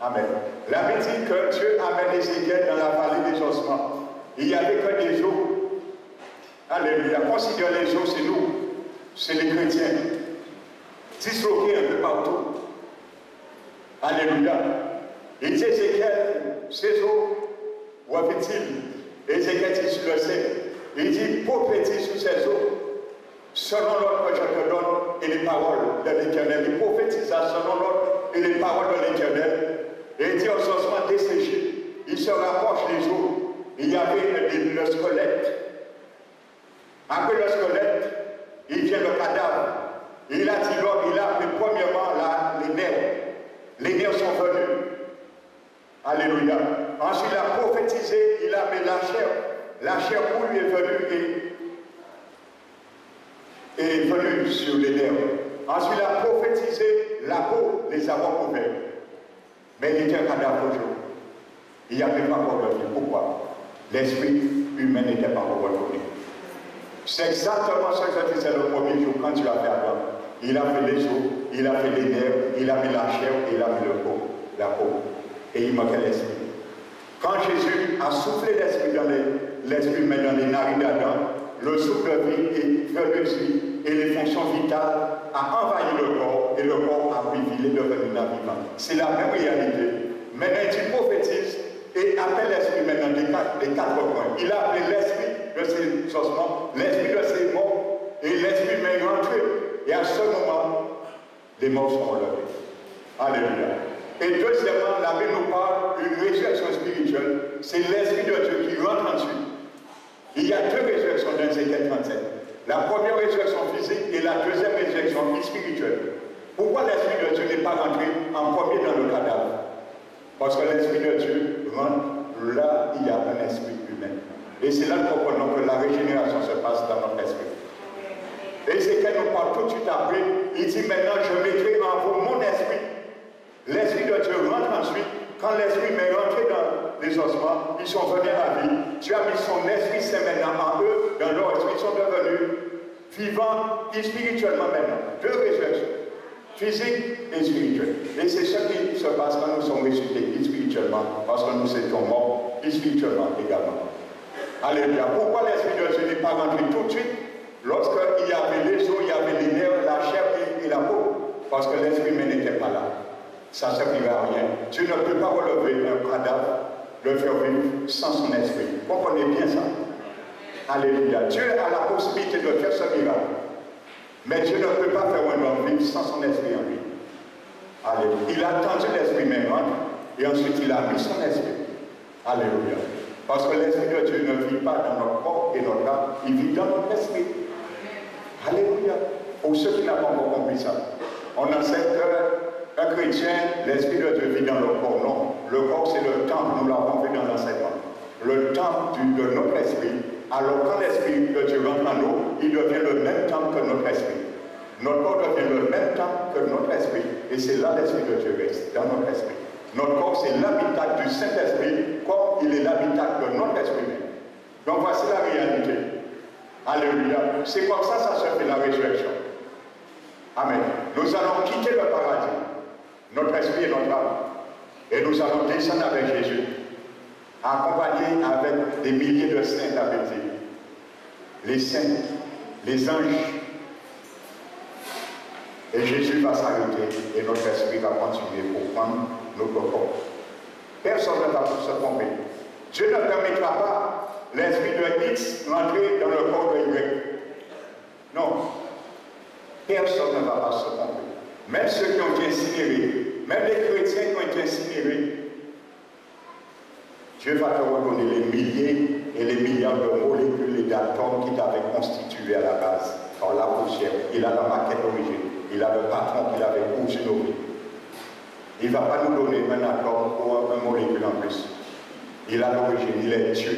A: Amen. La Bible dit que Dieu amène Ézéchiel dans la vallée des ossements. Il n'y avait que des os. Alléluia. Considère les os, c'est nous. C'est les chrétiens. Disloqués un peu partout. Alléluia. Il dit Ézéchiel, ces os, où avait-il? Ézéchiel dit, tu le sais. Il dit, prophétise sur ces eaux, selon l'ordre que je te donne et les paroles de l'Éternel. Il prophétisa selon l'ordre et les paroles de l'Éternel. Et il dit aux ossements desséchés, il se rapproche des eaux. Il y avait le squelette. Après le squelette, il vient le cadavre. Il a dit l'homme, il a pris premièrement les nerfs. Les nerfs sont venus. Alléluia. Ensuite, il a prophétisé, il a mis la chair. La chair pour lui est venue et est venue sur les nerfs. Ensuite, il a prophétisé, la peau les a recouverts. Mais il était un cadavre toujours. Il n'y avait pas encore de vie. Pourquoi? L'esprit humain n'était pas encore retourné. C'est exactement ce que je disais le premier jour quand tu as fait Adam. Il a fait les os, il a fait les nerfs, il a mis la chair et il a mis la peau. Et il manquait l'esprit. Quand Jésus a soufflé l'esprit humain dans les narines d'Adam, le souffle de vie est venu et les fonctions vitales ont envahi le corps et le corps a pris vie et est devenu vivant. C'est la même réalité. Maintenant, tu prophétises et appelle l'esprit maintenant des quatre points. Il a appelé l'esprit de ses ossements, l'esprit de ses morts et l'esprit humain est rentré. Et à ce moment, les morts sont relevés. Alléluia. Et deuxièmement, la Bible nous parle d'une résurrection spirituelle. C'est l'Esprit de Dieu qui rentre ensuite. Il y a deux résurrections dans Ézéchiel 37. La première résurrection physique et la deuxième résurrection spirituelle. Pourquoi l'Esprit de Dieu n'est pas rentré en premier dans le cadavre? Parce que l'Esprit de Dieu rentre là, il y a un esprit humain. Et c'est là que nous comprenons que la régénération se passe dans notre esprit. Ézéchiel nous parle tout de suite après. Il dit maintenant, je mettrai en vous mon esprit. L'Esprit de Dieu rentre ensuite. Quand l'Esprit m'est rentré dans les ossements, ils sont venus à la vie. Dieu a mis son Esprit Saint maintenant en eux, dans leur esprit, ils sont devenus vivants et spirituellement maintenant. Deux résurrections, physique et spirituelle. Et c'est ce qui se passe quand nous sommes ressuscités spirituellement, parce que nous étions morts et spirituellement également. Alléluia. Pourquoi l'Esprit de Dieu n'est pas rentré tout de suite? Lorsqu'il y avait les os, il y avait les nerfs, la chair et la peau. Parce que l'Esprit n'était pas là. Ça ne servirait à rien. Dieu ne peut pas relever un cadavre, le faire vivre sans son esprit. Comprenez bien ça. Alléluia. Dieu a la possibilité de faire ce miracle. Mais Dieu ne peut pas faire un homme vivre sans son esprit en lui. Alléluia. Il a attendu l'esprit maintenant et ensuite il a mis son esprit. Alléluia. Parce que l'esprit de Dieu ne vit pas dans notre corps et notre âme, il vit dans notre esprit. Alléluia. Pour ceux qui n'ont pas encore compris ça, on enseigne qu'un chrétien, l'esprit de Dieu vit dans le corps. Non, le corps c'est le temple, nous l'avons vu dans l'enseignement. Le temple de notre esprit. Alors quand l'esprit de Dieu rentre en nous, il devient le même temple que notre esprit. Notre corps devient le même temple que notre esprit. Et c'est là l'esprit de Dieu reste, dans notre esprit. Notre corps c'est l'habitacle du Saint-Esprit, comme il est l'habitacle de notre esprit même. Donc voici la réalité. Alléluia. C'est comme ça se fait la résurrection. Amen. Nous allons quitter le paradis, notre esprit et notre âme. Et nous allons descendre avec Jésus, accompagnés avec des milliers de saints d'habiter. Les saints, les anges. Et Jésus va s'arrêter et notre esprit va continuer pour prendre notre corps. Personne ne va se tromper. Dieu ne permettra pas l'esprit de X d'entrer dans le corps de Y. Non. Personne ne va pas se tromper. Même ceux qui ont été incinérés, même les chrétiens qui ont été incinérés, Dieu va te redonner les milliers et les milliards de molécules et d'atomes qui t'avaient constitué à la base, par la poussière. Il a la maquette d'origine. Il a le patron qu'il avait cousu nos vies. Il ne va pas nous donner un atome ou un molécule en plus. Il a l'origine, il est Dieu.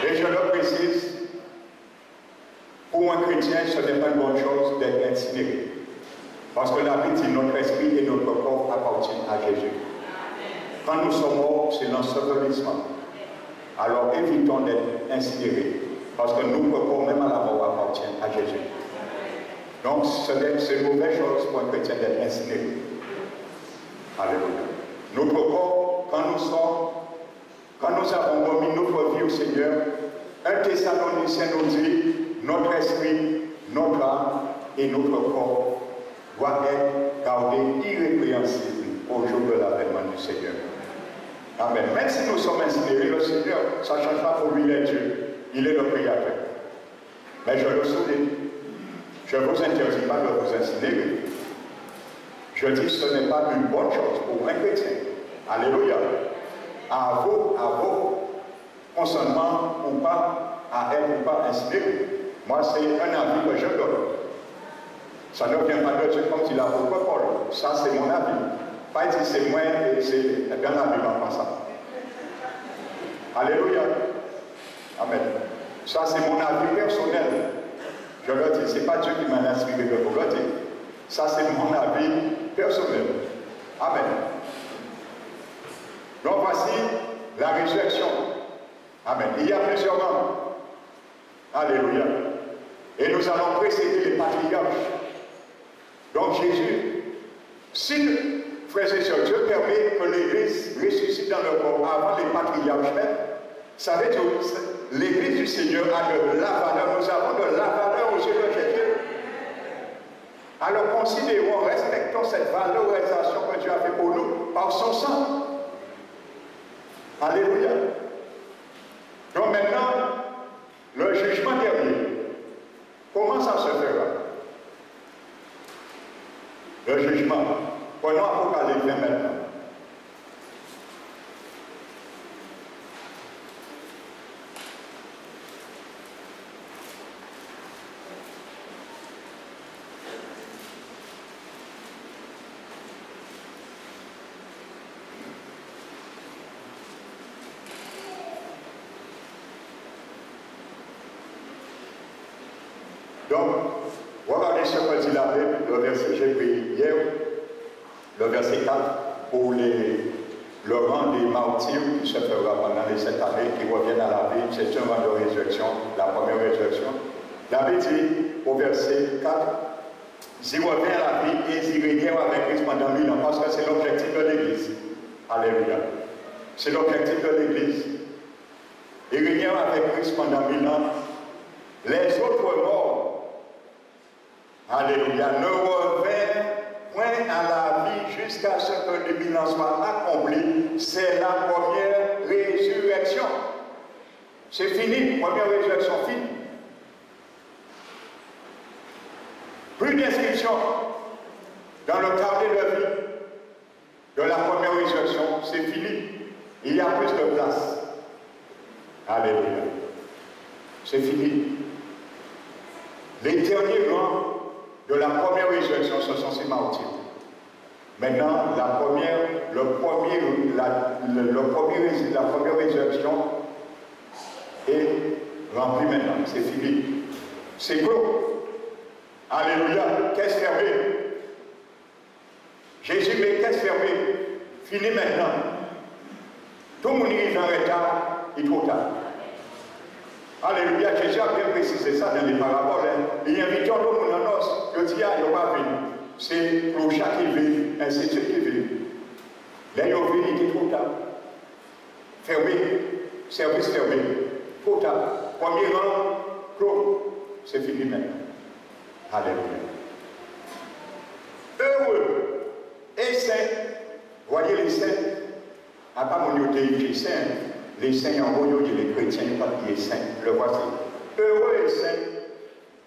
A: Et je le précise, pour un chrétien, ce n'est pas une bonne chose d'être incinéré. Parce que la Bible dit notre esprit et notre corps appartiennent à Jésus. Quand nous sommes morts, c'est l'ensevelissement. Alors évitons d'être incinérés. Parce que notre corps, même à la mort, appartient à Jésus. Donc, c'est une mauvaise chose pour un chrétien d'être incinéré. Alléluia. Notre corps, quand nous avons remis notre vie au Seigneur, un Thessalonicien nous dit, notre esprit, notre âme et notre corps doivent être gardés irrépréhensibles au jour de l'avènement du Seigneur. Amen. Même si nous sommes incinérés, le Seigneur, ça ne change pas pour lui, il est Dieu. Il est le Créateur. Mais je le souligne. Je ne vous interdis pas de vous incinérer. Je dis que ce n'est pas une bonne chose pour un chrétien. Alléluia. À vos consentements ou pas, à être ou pas incinéré. Moi, c'est un avis que je donne. Ça ne vient pas de Dieu comme dit l'apôtre Paul. Ça, c'est mon avis. Pas dire c'est moi, c'est un avis en passant. Alléluia. Amen. Ça, c'est mon avis personnel. Je le dis, ce n'est pas Dieu qui m'a inspiré de vous le dire. Ça, c'est mon avis personnel. Amen. Donc, voici la résurrection. Amen. Il y a plusieurs rangs. Alléluia. Et nous allons précéder les patriarches. Donc, Jésus, si, frères et sœurs, Dieu permet que l'Église ressuscite dans le corps avant les patriarches même, ça veut dire que l'Église du Seigneur a de la valeur. Nous avons de la valeur aux yeux de Jésus. Alors considérons, respectons cette valorisation que Dieu a fait pour nous par son sang. Alléluia. Donc maintenant, le jugement dernier, comment ça se fera? Le jugement. Prenons Apocalypse maintenant. Donc, regardez ce que dit la Bible, le verset que j'ai pris hier, le verset 4, pour le rang des martyrs qui se fera pendant les 7 années, qui reviennent à la vie, c'est un rang de résurrection, la première résurrection. La Bible dit, au verset 4, ils reviennent à la vie et ils régnèrent avec Christ pendant 1000 ans, parce que c'est l'objectif de l'Église. Alléluia. C'est l'objectif de l'Église. Ils régnèrent avec Christ pendant 1000 ans. Les autres morts, alléluia, ne reviennent point à la vie jusqu'à ce que le 1000 ans soit accompli. C'est la première résurrection. C'est fini, première résurrection finie. Plus d'inscription dans le carnet de vie de la première résurrection, c'est fini. Il y a plus de place. Alléluia. C'est fini. Les derniers rangs de la première résurrection, ce sont ces martyrs. Maintenant, la première résurrection est remplie maintenant. C'est fini. C'est clos. Alléluia. Qu'est-ce fermé? Jésus met qu'est-ce fermé? Fini maintenant. Tout le monde arrive en retard, il est trop tard. Alléluia, Jésus a bien précisé ça dans les paraboles. Il invite tout le monde en os. Il dit, il n'y a pas venu. C'est pour chaque qui vit, ainsi de suite qui vit. Là, ils ont vu, il était trop tard. Fermé, service fermé, trop tard. Premier rang, clos, c'est fini maintenant. Alléluia. Heureux et saints, voyez les saints, à part mon qui saint, les saints en haut, les chrétiens, pas qui est saint, le voici. Heureux et saints,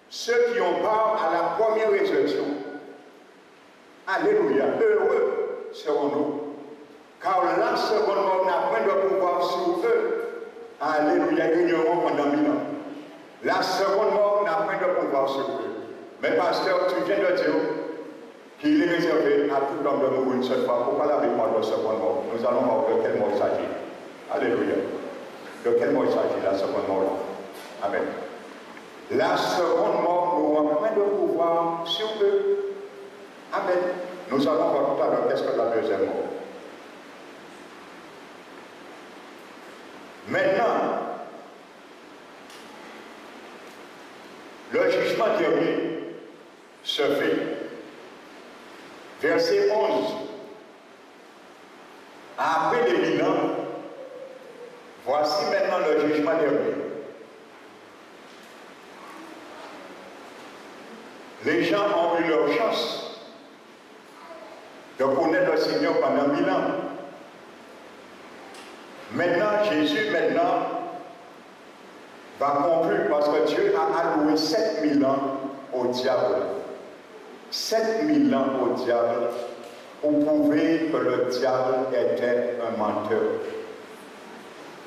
A: ceux qui ont part à la première résurrection. Alléluia. Heureux serons-nous. Car la seconde mort n'a point de pouvoir sur eux. Alléluia. Ils ignoreront pendant 1000 ans. La seconde mort n'a point de pouvoir sur eux. Mais pasteur, tu viens de dire qu'il est réservé à tout homme de mourir une seule fois. Pourquoi la Bible parle de seconde mort? Nous allons voir de quelle mort il s'agit. Alléluia. De quelle mort il s'agit, la seconde mort? Amen. La seconde mort n'aura point de pouvoir sur eux. Amen. Nous allons voir tout à l'heure qu'est-ce que la deuxième mort. Maintenant, le jugement dernier se fait. Verset 11. Après les 1000 ans, voici maintenant le jugement dernier. Les gens ont eu leur chance de connaître le Seigneur pendant 1000 ans. Maintenant, Jésus, va conclure parce que Dieu a alloué 7000 ans au diable. 7000 ans au diable pour prouver que le diable était un menteur.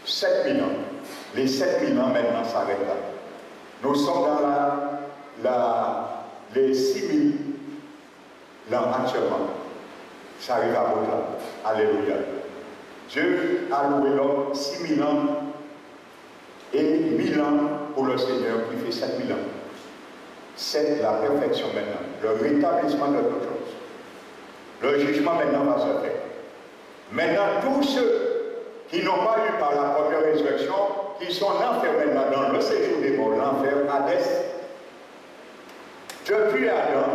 A: 7000 ans. Les 7000 ans maintenant s'arrêtent là. Nous sommes dans les 6000 ans actuellement. Ça arrive à votre là. Alléluia. Dieu a loué l'homme 6000 ans et 1000 ans pour le Seigneur qui fait 7000 ans. C'est la perfection maintenant, le rétablissement de toute chose. Le jugement maintenant va se faire. Maintenant, tous ceux qui n'ont pas eu par la première résurrection, qui sont enfermés maintenant dans le séjour des morts, l'enfer, Hadès, depuis Adam,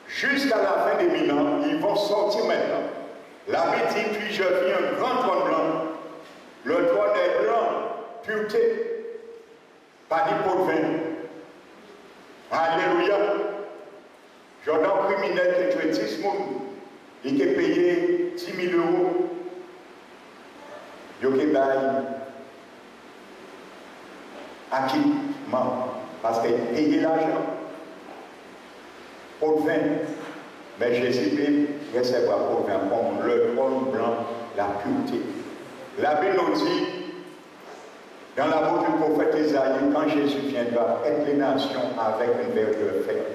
A: jusqu'à la fin des 1000 ans, ils vont sortir maintenant. La Bible dit, puis je vis un grand trône blanc. Le trône est blanc, pureté, pas dit pour le vin. Alléluia. Jordan criminel qui est 10 000, il est payé 10 000 euros. Il est payé acquittement parce qu'il a payé l'argent pour le vin. Mais Jésus peut recevoir pour le vin comme le trône blanc, la pureté. La Bible nous dit, dans la bouche du prophète Isaïe, quand Jésus viendra, être les nations avec une vertu faite.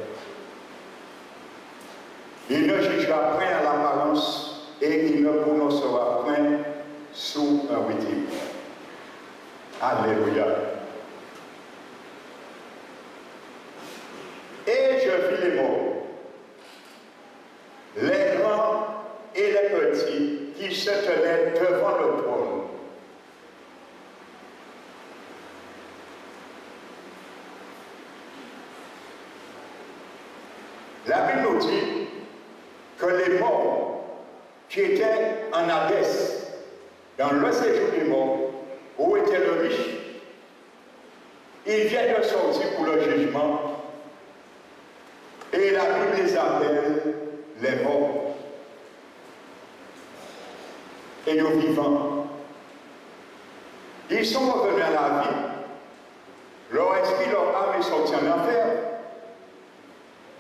A: Il ne jugera point à l'apparence et il ne prononcera point sous un witty. Alléluia. Et je vis les morts, les grands et les petits qui se tenaient devant le trône. La Bible nous dit que les morts qui étaient en Hadès, dans le séjour des morts, où était le riche, ils viennent de sortir pour le jugement. Et la Bible les appelle les morts. Et les vivants. Ils sont revenus à la vie. Leur esprit, leur âme est sorti en enfer.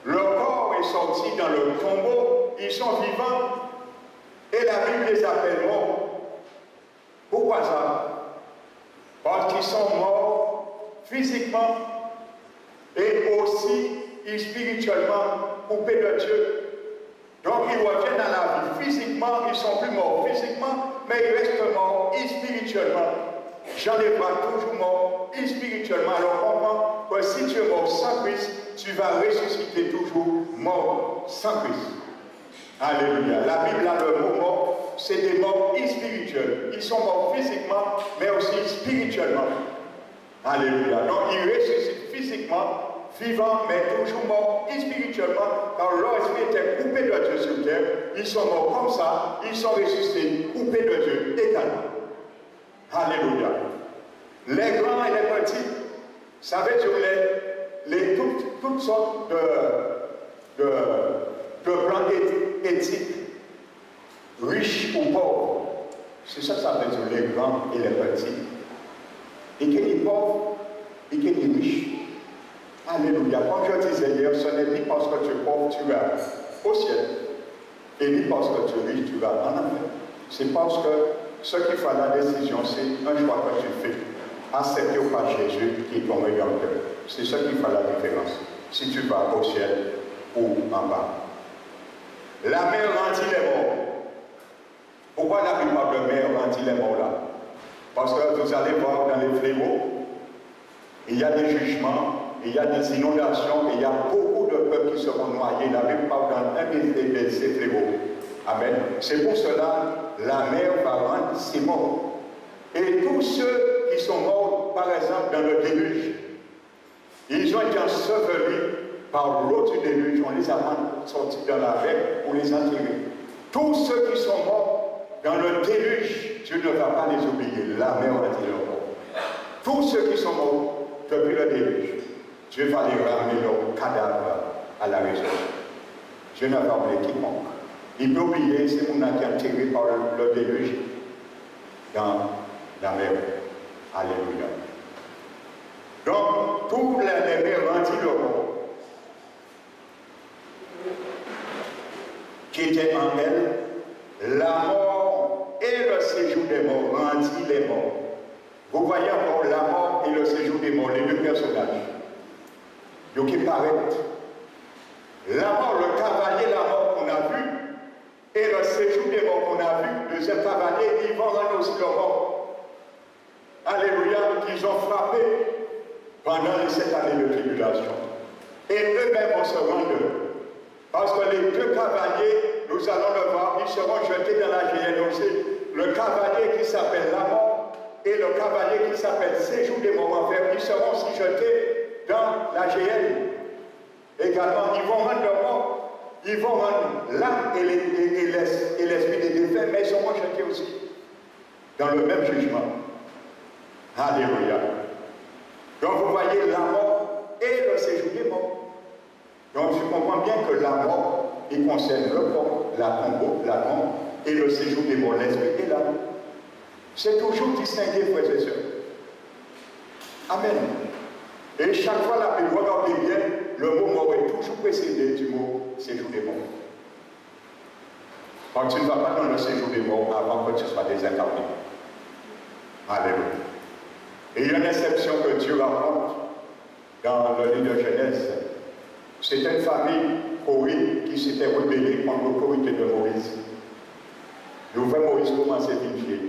A: Leur corps est sorti dans le tombeau. Ils sont vivants. Et la Bible les appelle morts. Pourquoi ça? Parce qu'ils sont morts physiquement et aussi spirituellement coupés de Dieu. Donc ils reviennent à la vie physiquement, ils ne sont plus morts physiquement, mais ils restent morts spirituellement. Jean les bras toujours morts spirituellement. Alors comprends que si tu es mort sans Christ, tu vas ressusciter toujours mort sans Christ. Alléluia. La Bible a le mot mort, c'est des morts spirituels. Ils sont morts physiquement, mais aussi spirituellement. Alléluia. Donc ils ressuscitent physiquement, vivants, mais toujours morts spirituellement, car leur esprit était coupé de Dieu sur terre. Ils sont morts comme ça, ils sont ressuscités, coupés de Dieu également. Alléluia. Les grands et les petits, ça veut dire toutes sortes de plans éthiques, riches ou pauvres. C'est ça que ça veut dire, les grands et les petits. Et qu'il est pauvre, et qu'il est riche. Alléluia. Comme je disais hier, ce n'est ni parce que tu es pauvre, tu vas au ciel, et ni parce que tu es riche, tu vas en enfer. C'est parce que ce qui fait la décision, c'est un choix que tu fais. Accepter ou pas Jésus qui est ton meilleur cœur. C'est ce qui fait la différence. Si tu vas au ciel ou en bas. La mer rendit les morts. Pourquoi la plupart de mer rendit les morts là? Parce que vous allez voir dans les fléaux, il y a des jugements, il y a des inondations, et il y a beaucoup de peuples qui seront noyés. La Bible parle dans un de ces fléaux. Amen. C'est pour cela la mer va rendre ses morts. Et tous ceux qui sont morts, par exemple, dans le déluge, ils ont été ensevelis par l'eau du déluge. On les a sortis dans la mer pour les enterrer. Tous ceux qui sont morts dans le déluge, Dieu ne va pas les oublier. La mer va dire leur mort. Tous ceux qui sont morts depuis le déluge, Dieu va les ramener leur cadavre à la résurrection. Dieu n'a pas oublié quiconque. Il peut oublier ces gens qui ont été enterrés par le déluge dans la mer. Alléluia. Donc, toutes les mers rendit le mort qui était en elle, la mort et le séjour des morts rendit les morts. Vous voyez encore la mort et le séjour des morts, les deux personnages. Donc, qui paraissent. La mort, le cavalier, la mort qu'on a vu, et le séjour des morts qu'on a vu, de ce cavalier, ils vont rendre aussi leur mort. Alléluia, qu'ils ont frappé pendant les 7 années de tribulation. Et eux-mêmes vont se rendre. Parce que les deux cavaliers, nous allons le voir, ils seront jetés dans la géhenne aussi. Le cavalier qui s'appelle la mort et le cavalier qui s'appelle séjour des morts en fer, ils seront aussi jetés dans la géhenne. Également, ils vont rendre leur mort. Ils vont rendre l'âme et l'esprit des défunts, mais ils seront jetés aussi dans le même jugement. Alléluia. Donc vous voyez la mort et le séjour des morts. Donc je comprends bien que la mort, il concerne le corps, la tombe et le séjour des morts, l'esprit et l'âme. C'est toujours distingué, frères et sœurs. Amen. Et chaque fois, la Bible, regardez bien, le mot mort est toujours précédé du mot séjour des morts. Donc tu ne vas pas dans le séjour des morts avant que tu sois désincarné. Alléluia. Et il y a une exception que Dieu raconte dans le livre de Genèse. C'était une famille corée qui s'était rebellée contre l'autorité de Moïse. Nous voyons Moïse commencer à vivre.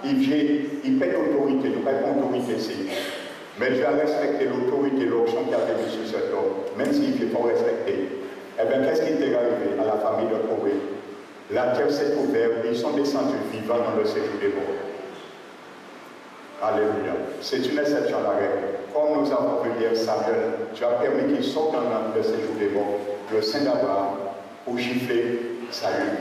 A: Il dit, il paie l'autorité, nous payons l'autorité ici. Mais Dieu a respecté l'autorité, l'option qu'il avait mise sur cet homme, même s'il ne fait pas respecter. Eh bien, qu'est-ce qui est arrivé à la famille de Corée? La terre s'est ouverte, ils sont descendus vivants dans le séjour des morts. Alléluia. C'est une exception à la règle. Comme nous avons vu hier, Samuel, tu as permis qu'il sorte dans le séjour des morts, le Saint d'Abraham, pour gifler Saül.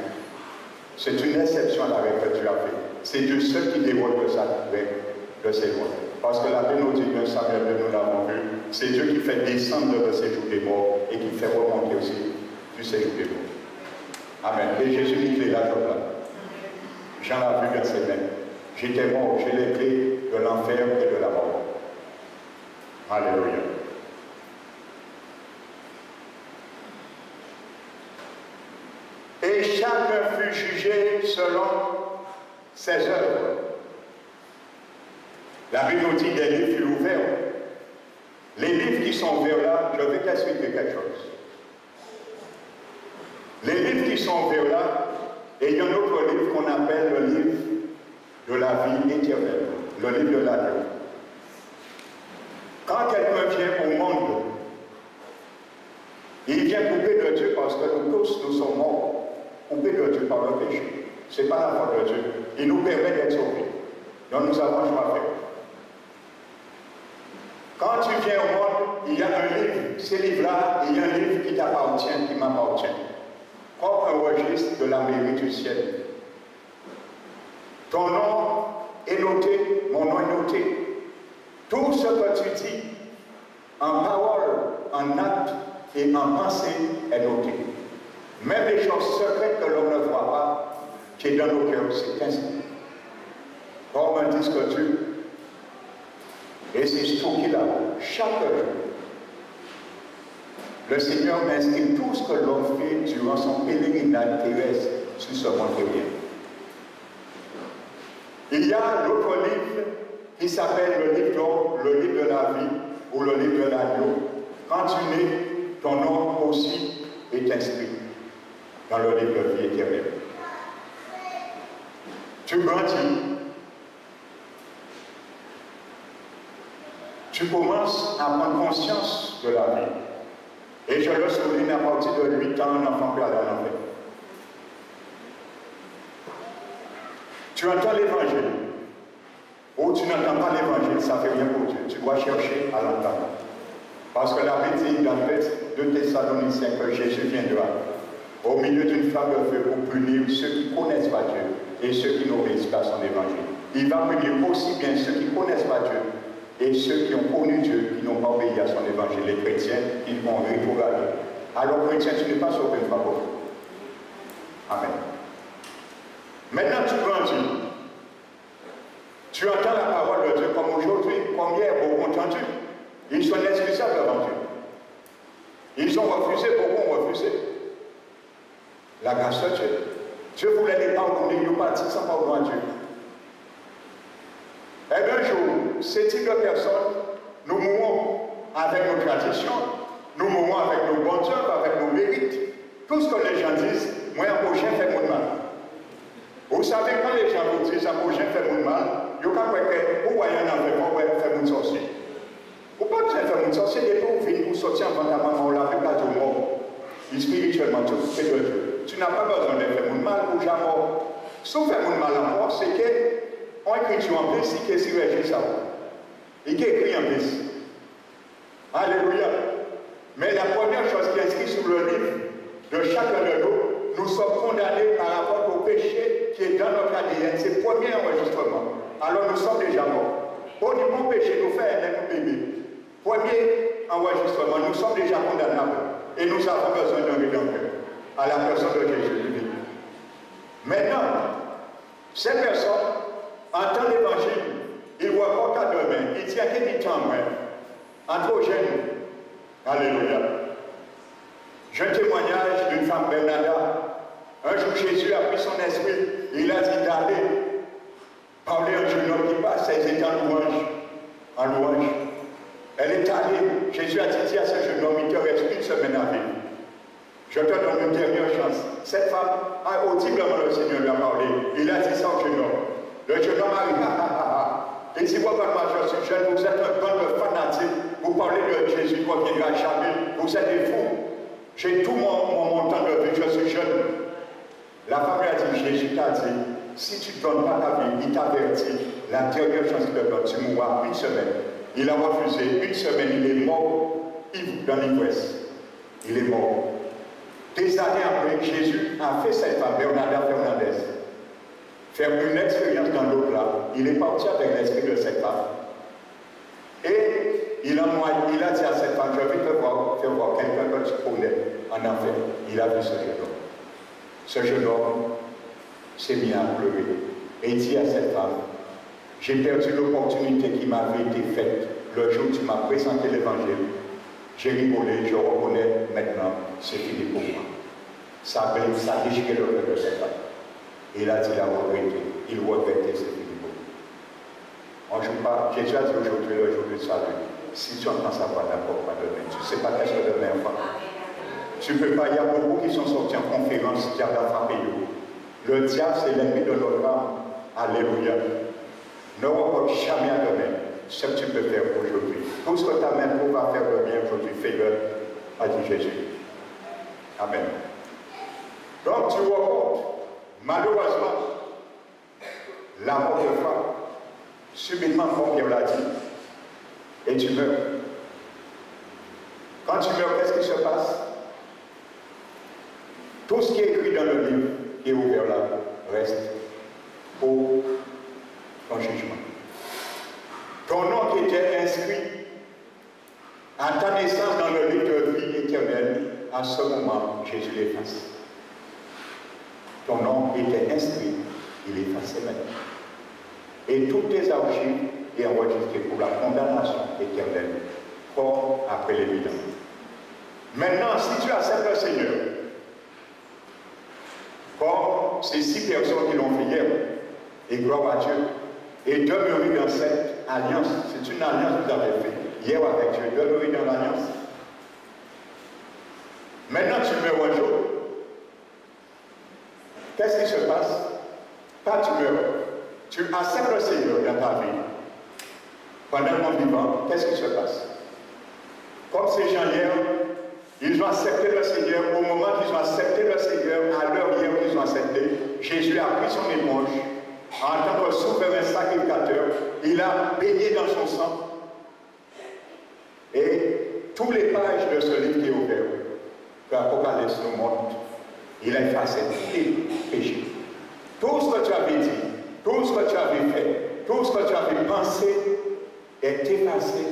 A: C'est une exception à la règle que tu as fait. C'est Dieu seul qui dévoile de sa règle, de ses lois. Parce que la Bible nous dit, Samuel, nous l'avons vu, c'est Dieu qui fait descendre le séjour des morts et qui fait remonter aussi du séjour des morts. Amen. Et Jésus dit qu'il est là, Jean l'a vu dans ses mains. J'étais mort, j'ai les clés de l'enfer et de la mort. Alléluia. Et chacun fut jugé selon ses œuvres. La Bible nous dit des livres furent ouverts. Les livres qui sont ouverts là, je vais t'expliquer quelque chose. Les livres qui sont ouverts là, et il y a un autre livre qu'on appelle le livre de la vie éternelle, le livre de l'agneau. Quand quelqu'un vient au monde, il vient coupé de Dieu parce que nous tous, nous sommes morts, coupés de Dieu par le péché. Ce n'est pas la faute de Dieu. Il nous permet d'être sauvés. Donc nous avons un choix à faire. Quand tu viens au monde, il y a un livre, ces livres-là, il y a un livre qui t'appartient, qui m'appartient. Comme un registre de la mairie du ciel. Ton nom est noté, mon nom est noté. Tout ce que tu dis, en parole, en acte et en pensée, est noté. Même les choses secrètes que l'on ne voit pas, qui est dans nos cœurs, c'est inscrit. Comme un disque dur. Et c'est tout qu'il a, chaque jour. Le Seigneur m'inscrit tout ce que l'on fait durant son pèlerinage terrestre sur ce monde terrien. Il y a l'autre livre qui s'appelle le livre de la vie ou le livre de l'agneau. Quand tu nais, ton nom aussi est inscrit dans le livre de vie éternelle. Tu grandis. Tu commences à prendre conscience de la vie. Et je le souligne à partir de 8 ans, un enfant peut aller en enfer. Tu entends l'évangile, ou tu n'entends pas l'évangile, ça ne fait rien pour Dieu. Tu dois chercher à l'entendre. Parce que la Bible dit dans le texte de Thessaloniciens que Jésus viendra au milieu d'une flamme de feu pour punir ceux qui ne connaissent pas Dieu et ceux qui n'obéissent pas à son évangile. Il va punir aussi bien ceux qui ne connaissent pas Dieu et ceux qui ont connu Dieu, qui n'ont pas obéi à son évangile, les chrétiens qui ont rétrogradé. Alors, chrétien, tu n'es pas sauvé une fois pour tout. Amen. Maintenant, tu grandis. Tu entends la parole de Dieu comme aujourd'hui, comme hier, beaucoup ont entendu. Ils sont inexcusables devant Dieu. Ils ont refusé, beaucoup ont refusé. La grâce de Dieu. Dieu voulait les pardonner, ils n'ont pas dit sans pardon à Dieu. Et un jour, ces types de personnes, nous mourrons avec nos traditions, nous mourrons avec nos bonnes œuvres, avec nos mérites. Tout ce que les gens disent, moi, un prochain fait mon mal. Vous savez, quand les gens vous disent un prochain fait mon mal, il y a vous voyez un enfant qui fait mon sorcier. Vous ne pouvez pas faire mon sorcier, et vous venez vous sortir avant la maman, on l'a fait pas tout le monde. Spirituellement, tu fais de Dieu. Tu n'as pas besoin de faire mon mal ou jamais. Sauf faire mon mal en moi, c'est que on écrit en plus, il qui régit ça. Il qui écrit en plus. Alléluia. Mais la première chose qui est inscrite sur le livre de chacun de nous sommes condamnés par rapport au péché qui est dans notre ADN. C'est le premier enregistrement. Alors nous sommes déjà morts. Au niveau péché, nous faisons un bébé. Premier enregistrement, nous sommes déjà condamnables. Et nous avons besoin d'un rédempteur à la personne de Jésus. Maintenant, ces personnes entendent l'évangile, ils voient pas de main, ils tiennent des temps androgène. Alléluia. J'ai un témoignage d'une femme Bernarda. Un jour, Jésus a pris son esprit, il a dit d'aller parler à un jeune homme qui passe, elle était en louange. Elle est allée, Jésus a dit à ce jeune homme, il te reste une semaine à vivre. Je te donne une dernière chance. Cette femme, audiblement le Seigneur lui a parlé. Il a dit ça au jeune homme. Le jeune homme arrive, il dit, moi, je suis jeune, vous êtes un bande de fanatiques, vous parlez de Jésus qui ne viendra jamais, vous êtes des fous. J'ai tout mon temps de vie, je suis jeune. La femme lui a dit, Jésus t'a dit, si tu ne donnes pas ta vie, il t'avertit, la dernière chance qu'il te donne, tu mourras une semaine. Il a refusé, une semaine, il est mort dans l'ivresse. Il est mort. Des années après, Jésus a fait cette femme, Bernarda Fernandez, faire une expérience dans l'au-delà. Il est parti avec l'esprit de cette femme. Et il a dit à cette femme, je vais te faire voir quelqu'un que tu connais en enfer. Il a vu ce jeune homme. Ce jeune homme s'est mis à pleurer. Et il dit à cette femme, j'ai perdu l'opportunité qui m'avait été faite le jour où tu m'as présenté l'évangile. J'ai rigolé, je reconnais maintenant, c'est fini pour moi. Ça a déchiré le cœur de cette femme. Il a dit la regretté. Il regrettait, c'est fini pour moi. On ne joue pas. Jésus a dit aujourd'hui le jour du salut. Si tu entends sa voix, n'importe pas demain. Tu ne sais pas qu'est-ce que demain va. Tu ne peux pas. Il y a beaucoup qui sont sortis en conférence qui a frappé. Le diable, c'est l'ennemi de notre âme. Alléluia. Ne reproche jamais à demain ce que tu peux faire aujourd'hui. Tout ce que ta main va faire de bien aujourd'hui, fais-le, a dit Jésus. Amen. Donc tu reportes, malheureusement, la mort de foi, subitement, comme Pierre l'a dit, et tu meurs. Quand tu meurs, qu'est-ce qui se passe? Tout ce qui est écrit dans le livre qui est ouvert là reste pour ton jugement. Ton nom qui était inscrit à ta naissance dans le livre de vie éternelle, à ce moment, Jésus l'efface. Ton nom était inscrit, il est effacé maintenant. Et toutes tes archives est enregistrées pour la condamnation éternelle, comme après l'évidence. Maintenant, si tu acceptes le Seigneur, comme ces 6 personnes qui l'ont fait hier, et gloire à Dieu, et demeurer dans cette alliance, c'est une alliance que vous avez faite hier avec Dieu, demeurer dans l'alliance. Maintenant, tu meurs un jour. Qu'est-ce qui se passe? Pas tu meurs. Tu acceptes le Seigneur dans ta vie. Pendant mon vivant, qu'est-ce qui se passe? Comme ces gens hier, ils ont accepté le Seigneur. Au moment qu'ils ont accepté le Seigneur, à l'heure hier qu'ils ont accepté, Jésus a pris son éponge en tant que souverain sacrificateur. Il a baigné dans son sang. Et tous les pages de ce livre qui est ouvert, que l'Apocalypse nous montre, il a effacé tous les péchés. Tout ce que tu avais dit, tout ce que tu avais fait, tout ce que tu avais pensé est effacé.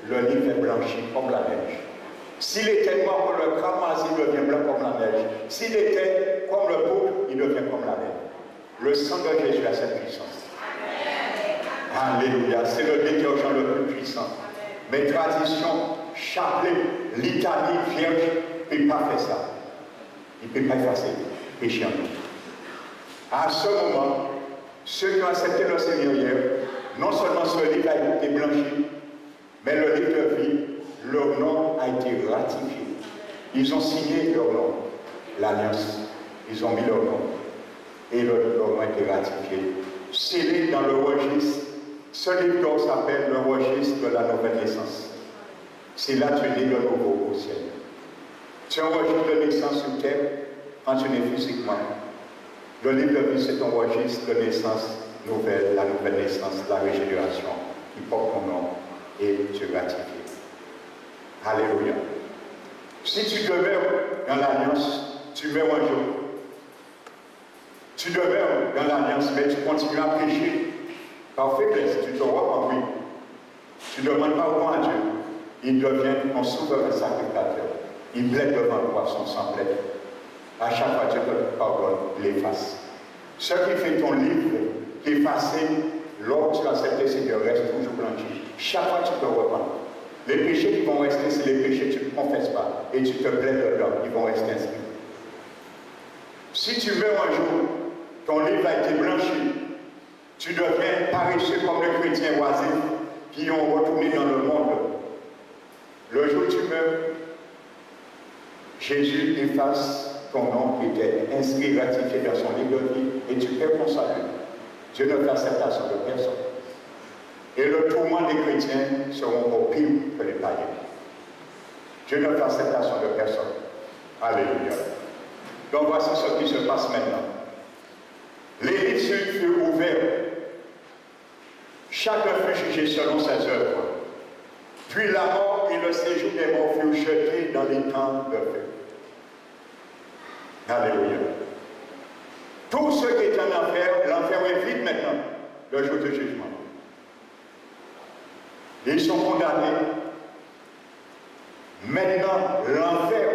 A: Le livre est blanchi comme la neige. S'il était noir comme le cramoisi, il devient blanc comme la neige. S'il était comme le poudre, il devient comme la neige. Le sang de Jésus a cette puissance. Alléluia. C'est le détergent le plus puissant. Mes traditions, chapelet, litanie, vierge, ne peuvent pas faire ça. Il ne peut pas effacer le péché en nous. À ce moment, ceux qui ont accepté le Seigneur hier, non seulement ce livre a été blanchi, mais le livre de vie, leur nom a été ratifié. Ils ont signé leur nom, l'alliance. Ils ont mis leur nom. Et leur nom a été ratifié. Scellé dans le registre. Ce livre donc s'appelle le registre de la nouvelle naissance. C'est là que tu es né de nouveau au ciel. Tu as un registre de naissance sur terre quand tu nais physiquement. Le livre de vie, c'est ton registre de naissance nouvelle, la nouvelle naissance, la régénération qui porte ton nom et tu es ratifié. Alléluia. Si tu demeures dans l'alliance, tu meurs un jour. Tu demeures dans l'alliance, mais tu continues à pécher par faiblesse. Tu te repens, oui. Tu ne demandes pas au grand Dieu. Il devient ton souverain sacrificateur. Il plaide devant toi, son sang plaide. À chaque fois, Dieu te pardonne, l'efface. Ce qui fait ton livre, effacé, lorsque tu acceptes le Seigneur, reste toujours blanchi. Chaque fois, tu te repens. Les péchés qui vont rester, c'est les péchés que tu ne confesses pas. Et tu te plaides dedans, ils vont rester inscrits. Si tu meurs un jour, ton livre a été blanchi. Tu deviens paresseux comme les chrétiens oisifs qui ont retourné dans le monde. Le jour où tu meurs, Jésus efface ton nom qui était inscrit, ratifié dans son livre de vie, et tu perds ton salut. Dieu ne fait acceptation de personne. Et le tourment des chrétiens seront encore pire que les païens. Dieu ne fait acceptation de personne. Alléluia. Donc voici ce qui se passe maintenant. Les livres furent ouverts. Chacun fut jugé selon ses œuvres. Puis la mort et le séjour des morts furent jetés dans les temps de feu. Alléluia. Tous ceux qui étaient en enfer, l'enfer est vide maintenant, le jour du jugement. Ils sont condamnés. Maintenant, l'enfer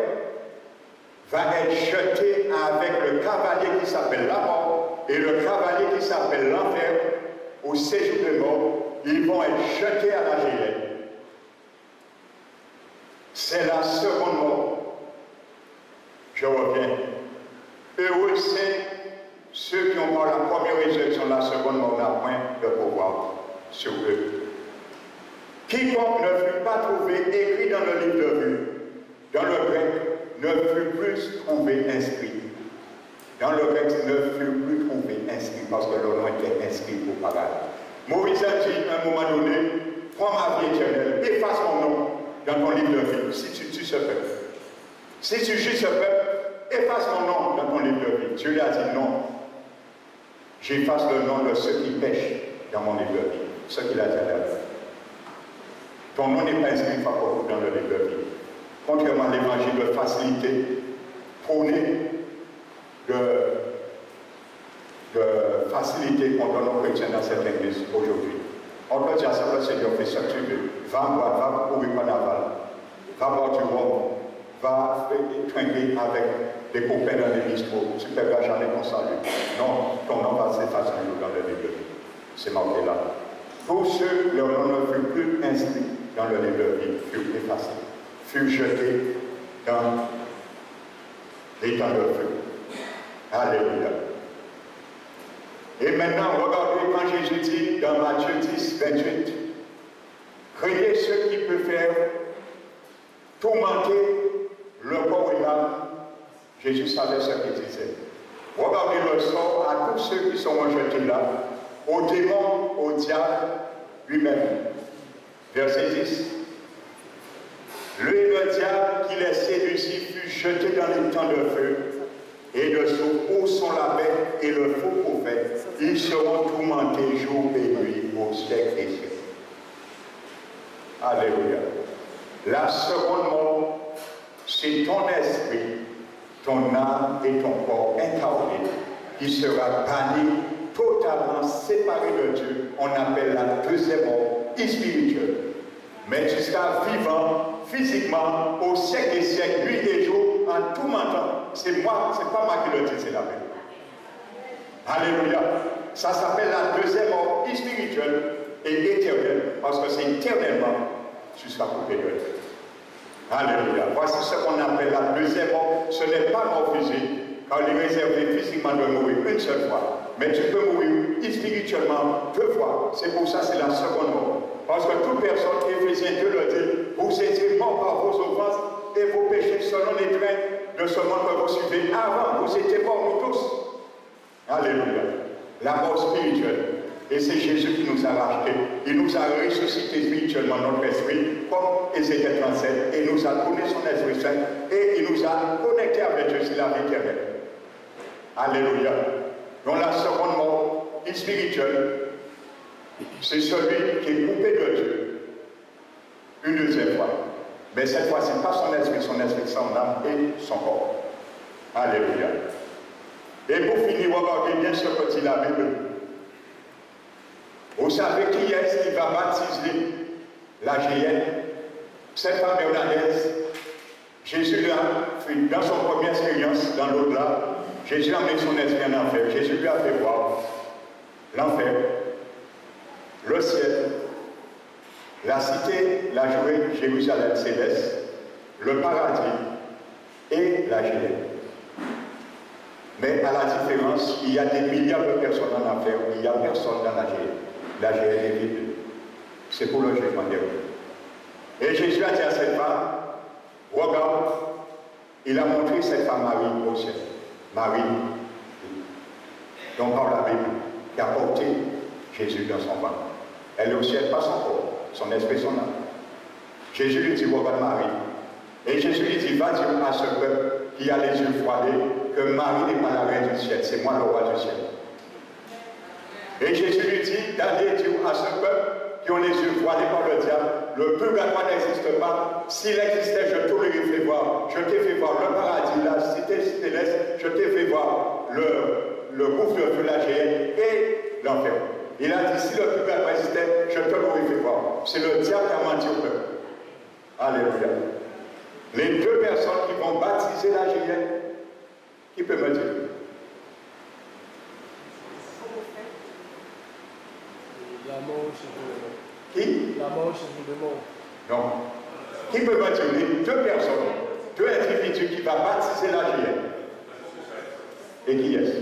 A: va être jeté avec le cavalier qui s'appelle la mort et le cavalier qui s'appelle l'enfer au séjour des morts. Ils vont être jetés à la géhenne. C'est la seconde mort. Je reviens. Heureux c'est ceux qui ont par la première résurrection, la seconde mort n'a point de pouvoir sur eux. Quiconque ne fut pas trouvé écrit dans le livre de vie, dans le grec, ne fut plus trouvé inscrit. Dans le grec, ne fut plus trouvé inscrit parce que le nom était inscrit au paradis. Moïse a dit à un moment donné, prends ma vie éternelle, efface mon nom dans ton livre de vie, si tu tues ce peuple. Si tu juges ce peuple, efface mon nom dans ton livre de vie. Dieu lui a dit non. J'efface le nom de ceux qui pêchent dans mon livre de vie. Ce qu'il a dit à la vie. Ton nom n'est pas inscrit dans le livre de vie. contrairement à l'évangile de facilité, prôné de facilité qu'on donne aux chrétiens dans cette église aujourd'hui. On peut dire à ça, le Seigneur fait ce que tu veux. Va boire, va courir carnaval, va boire du rhum, va trinquer avec des copains dans les bistrots, tu ne perdras jamais ton salut. Non, ton nom va s'effacer dans le livre de vie. C'est marqué là. Tous ceux, leur nom ne fut plus inscrit dans le livre de vie, furent effacés, furent jetés dans les temps de feu. Alléluia. Et maintenant, regardez quand Jésus dit dans Matthieu 10, 28, craignez ceux qui peuvent faire tourmenter le corps et l'âme. Jésus savait ce qu'il disait. Regardez le sort à tous ceux qui sont rejetés là, au démon, au diable lui-même. Verset 10. Le diable qui les séduisit fut jeté dans les temps de feu, et de où sont la bête et le faux prophète. Ils seront tourmentés jour et nuit au siècle et siècle. Alléluia. La seconde mort, c'est ton esprit, ton âme et ton corps incarné qui sera banni, totalement séparé de Dieu. On appelle la deuxième mort spirituelle. Mais tu seras vivant physiquement au siècle des siècles, nuit et jour, en tout mentant. C'est moi, c'est pas moi qui le dis, c'est la Bible. Alléluia. Ça s'appelle la deuxième mort spirituelle et éternelle, parce que c'est éternellement tu seras coupé de Dieu. Alléluia. Voici ce qu'on appelle la deuxième mort. Ce n'est pas mort physique, car il est réservé physiquement de mourir une seule fois. Mais tu peux mourir spirituellement deux fois. C'est pour ça que c'est la seconde mort. Parce que toute personne, Éphésiens 2 le dit, vous étiez morts par vos offenses et vos péchés selon les traits de ce monde que vous suivez. Avant, vous étiez morts, nous tous. Alléluia. La mort spirituelle. Et c'est Jésus qui nous a rachetés. Il nous a ressuscité spirituellement notre esprit, comme Ézéchiel 37, et il nous a donné son Esprit Saint, et il nous a connectés avec Dieu, c'est la vie éternelle. Alléluia. Donc la seconde mort spirituelle, c'est celui qui est coupé de Dieu une deuxième fois. Mais cette fois, ce n'est pas son esprit, son âme et son corps. Alléluia. Et pour finir, regardez bien ce que dit la Bible. Vous savez qui est-ce qui va baptiser la géhenne? Cette femme bernadaise. Jésus l'a fait dans son première expérience dans l'au-delà. Jésus a amené son esprit en enfer. Jésus lui a fait voir l'enfer, le ciel, la cité, la joie, Jérusalem céleste, le paradis et la géhenne. Mais à la différence, il y a des milliards de personnes en enfer, il n'y a personne dans la géhenne. La géhenne est vide. C'est pour le jugement dernier. Et Jésus a dit à cette femme, regarde, il a montré cette femme Marie au ciel. Marie, donc par la Bible, qui a porté Jésus dans son ventre. Elle est au ciel, pas son corps, son esprit, son âme. Jésus lui dit, regarde Marie. Et Jésus lui dit, va dire à ce peuple qui a les yeux froidés que Marie n'est pas la reine du ciel, c'est moi le roi du ciel. Et Jésus lui dit d'aller dire à ce peuple qui ont les yeux voilés par le diable, le purgatoire n'existe pas. S'il existait, je te l'aurais fait voir. Je t'ai fait voir le paradis, la cité céleste, je t'ai fait voir le gouffre de feu, la géhenne et l'enfer. Il a dit, si le purgatoire existait, je te l'aurais fait voir. C'est le diable qui a menti au peuple. Alléluia. Les deux personnes qui vont baptiser la géhenne, qui peut me dire?
B: La mort chez le démon.
A: Qui?
B: La mort chez le démon.
A: Non. Qui peut mentionner deux personnes, deux individus qui vont baptiser la géhenne? Et qui est-ce?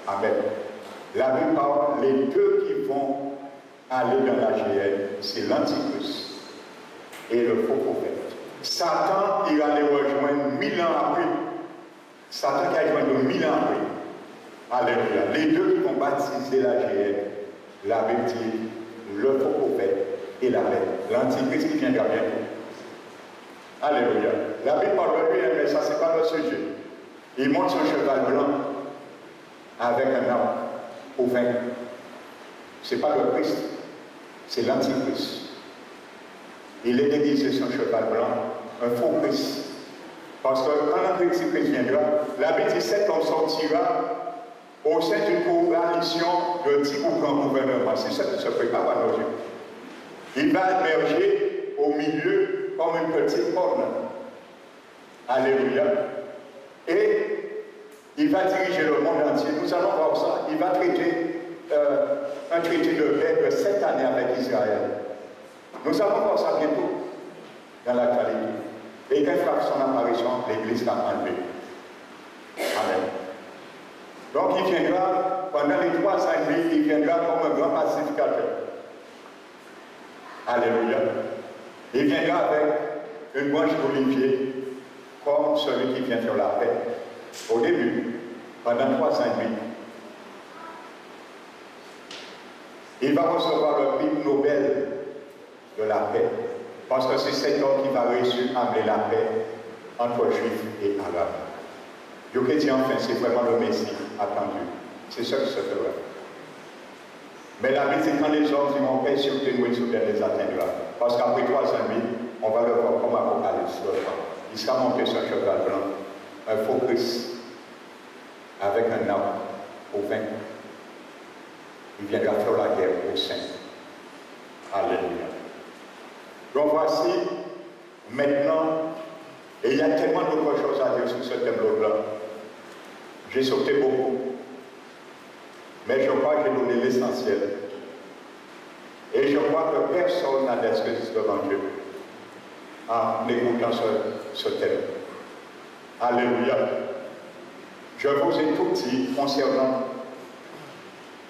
A: Amen. La Bible parle, les deux qui vont aller dans la géhenne, c'est l'Antichrist et le faux prophète. Satan, il va les rejoindre 1000 ans après. Satan qui a rejoint 1000 ans après. Alléluia. Les deux qui vont baptiser la géhenne, la Bible dit, le faux prophète et la bête. L'Antichrist qui viendra bientôt. Alléluia. La Bible parle de lui, mais ça, c'est pas le sujet. Il monte sur un cheval blanc avec un arbre pour vaincre. Ce n'est pas le Christ, c'est l'Antichrist. Il est déguisé sur un cheval blanc un faux Christ. Parce que quand un Christ viendra, la Bible dit cet homme sortira au sein d'une coalition de 10 grands gouvernements. C'est ça qui se prépare à nos yeux. Il va émerger au milieu comme une petite corne. Alléluia. Et il va diriger le monde entier. Nous allons voir ça. Il va traiter un traité de paix de 7 années avec Israël. Nous allons voir ça bientôt dans l'actualité. Et quand fera son apparition, l'Église sera enlevée. Amen. Donc il viendra, pendant les 3 ans et demi, il viendra comme un grand pacificateur. Alléluia. Il viendra avec une branche d'olivier, comme celui qui vient faire la paix. Au début, pendant 3 ans et demi, il va recevoir le prix Nobel de la paix. Parce que c'est cet homme qui va réussir à amener la paix entre Juifs et Arabes. Je peux dire enfin, c'est vraiment le Messie attendu. C'est ça qui se fera. Mais la Bible dit quand les hommes diront paix sur tes nuits, sur tes les atteindra. Parce qu'après 3 ans et demi, on va le voir comme Apocalypse. Il sera monté sur un cheval blanc, un faux Christ, avec un arbre au vaincre. Il viendra faire la guerre aux saints. Alléluia. Donc voici, maintenant, et il y a tellement d'autres choses à dire sur ce thème-là. J'ai sauté beaucoup, mais je crois que j'ai donné l'essentiel. Et je crois que personne n'a d'excuse devant Dieu en écoutant ce thème. Alléluia. Je vous ai tout dit concernant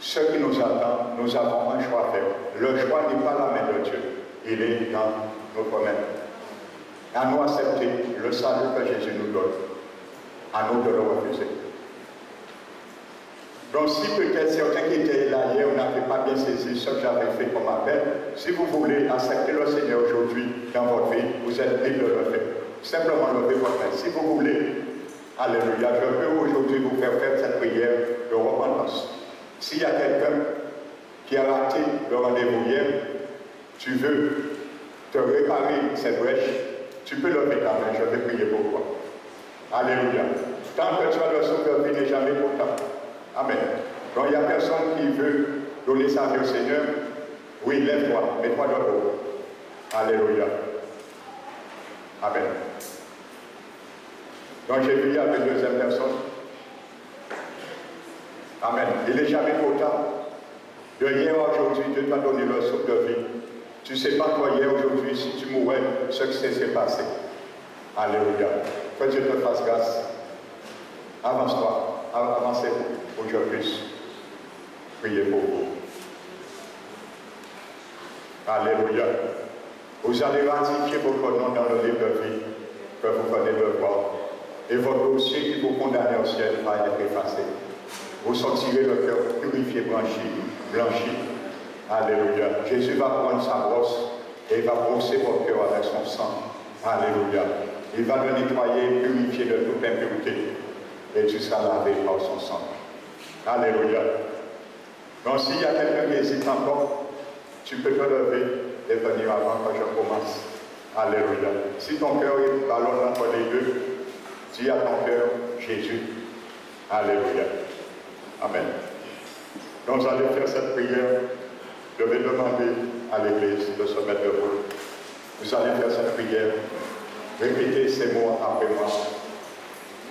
A: ce qui nous attend. Nous avons un choix à faire. Le choix n'est pas la main de Dieu. Il est dans notre main. À nous accepter le salut que Jésus nous donne. À nous de le refuser. Donc si peut-être certains qui étaient là hier n'avaient pas bien saisi ce que j'avais fait comme appel, si vous voulez accepter le Seigneur aujourd'hui dans votre vie, vous êtes libre de le faire. Simplement levez votre main. Si vous voulez, alléluia, je veux aujourd'hui vous faire cette prière de repentance. S'il y a quelqu'un qui a raté le rendez-vous hier, tu veux te réparer cette brèche, tu peux lever ta main, je vais prier pour toi. Alléluia. Tant que tu as le souffle de vie n'est jamais trop tard. Amen. Donc il n'y a personne qui veut donner sa vie au Seigneur. Oui, lève-toi, mets-toi debout. Alléluia. Amen. Donc j'ai prié avec une deuxième personne. Amen. Il n'est jamais trop tard. De hier à aujourd'hui, Dieu t'a donné le souffle de vie. Tu ne sais pas toi hier, aujourd'hui, si tu mourais, ce qui s'est passé. Alléluia. Que Dieu te fasse grâce. Avance-toi. Avancez-vous pour que je puisse prier pour vous. Alléluia. Vous allez ratifier votre nom dans le livre de vie que vous venez de voir. Et votre dossier qui vous condamne au ciel va être effacé. Vous sortirez le cœur purifié, blanchi. Alléluia. Jésus va prendre sa brosse et il va brosser votre cœur avec son sang. Alléluia. Il va le nettoyer, purifier de toute impureté. Et tu seras lavé par son sang. Alléluia. Donc s'il y a quelqu'un qui hésite encore, tu peux te lever et venir avant que je commence. Alléluia. Si ton cœur est ballon entre les deux, dis à ton cœur, Jésus. Alléluia. Amen. Donc vous allez faire cette prière. Je vais demander à l'Église de se mettre debout. Vous allez faire cette prière. Répétez ces mots après moi.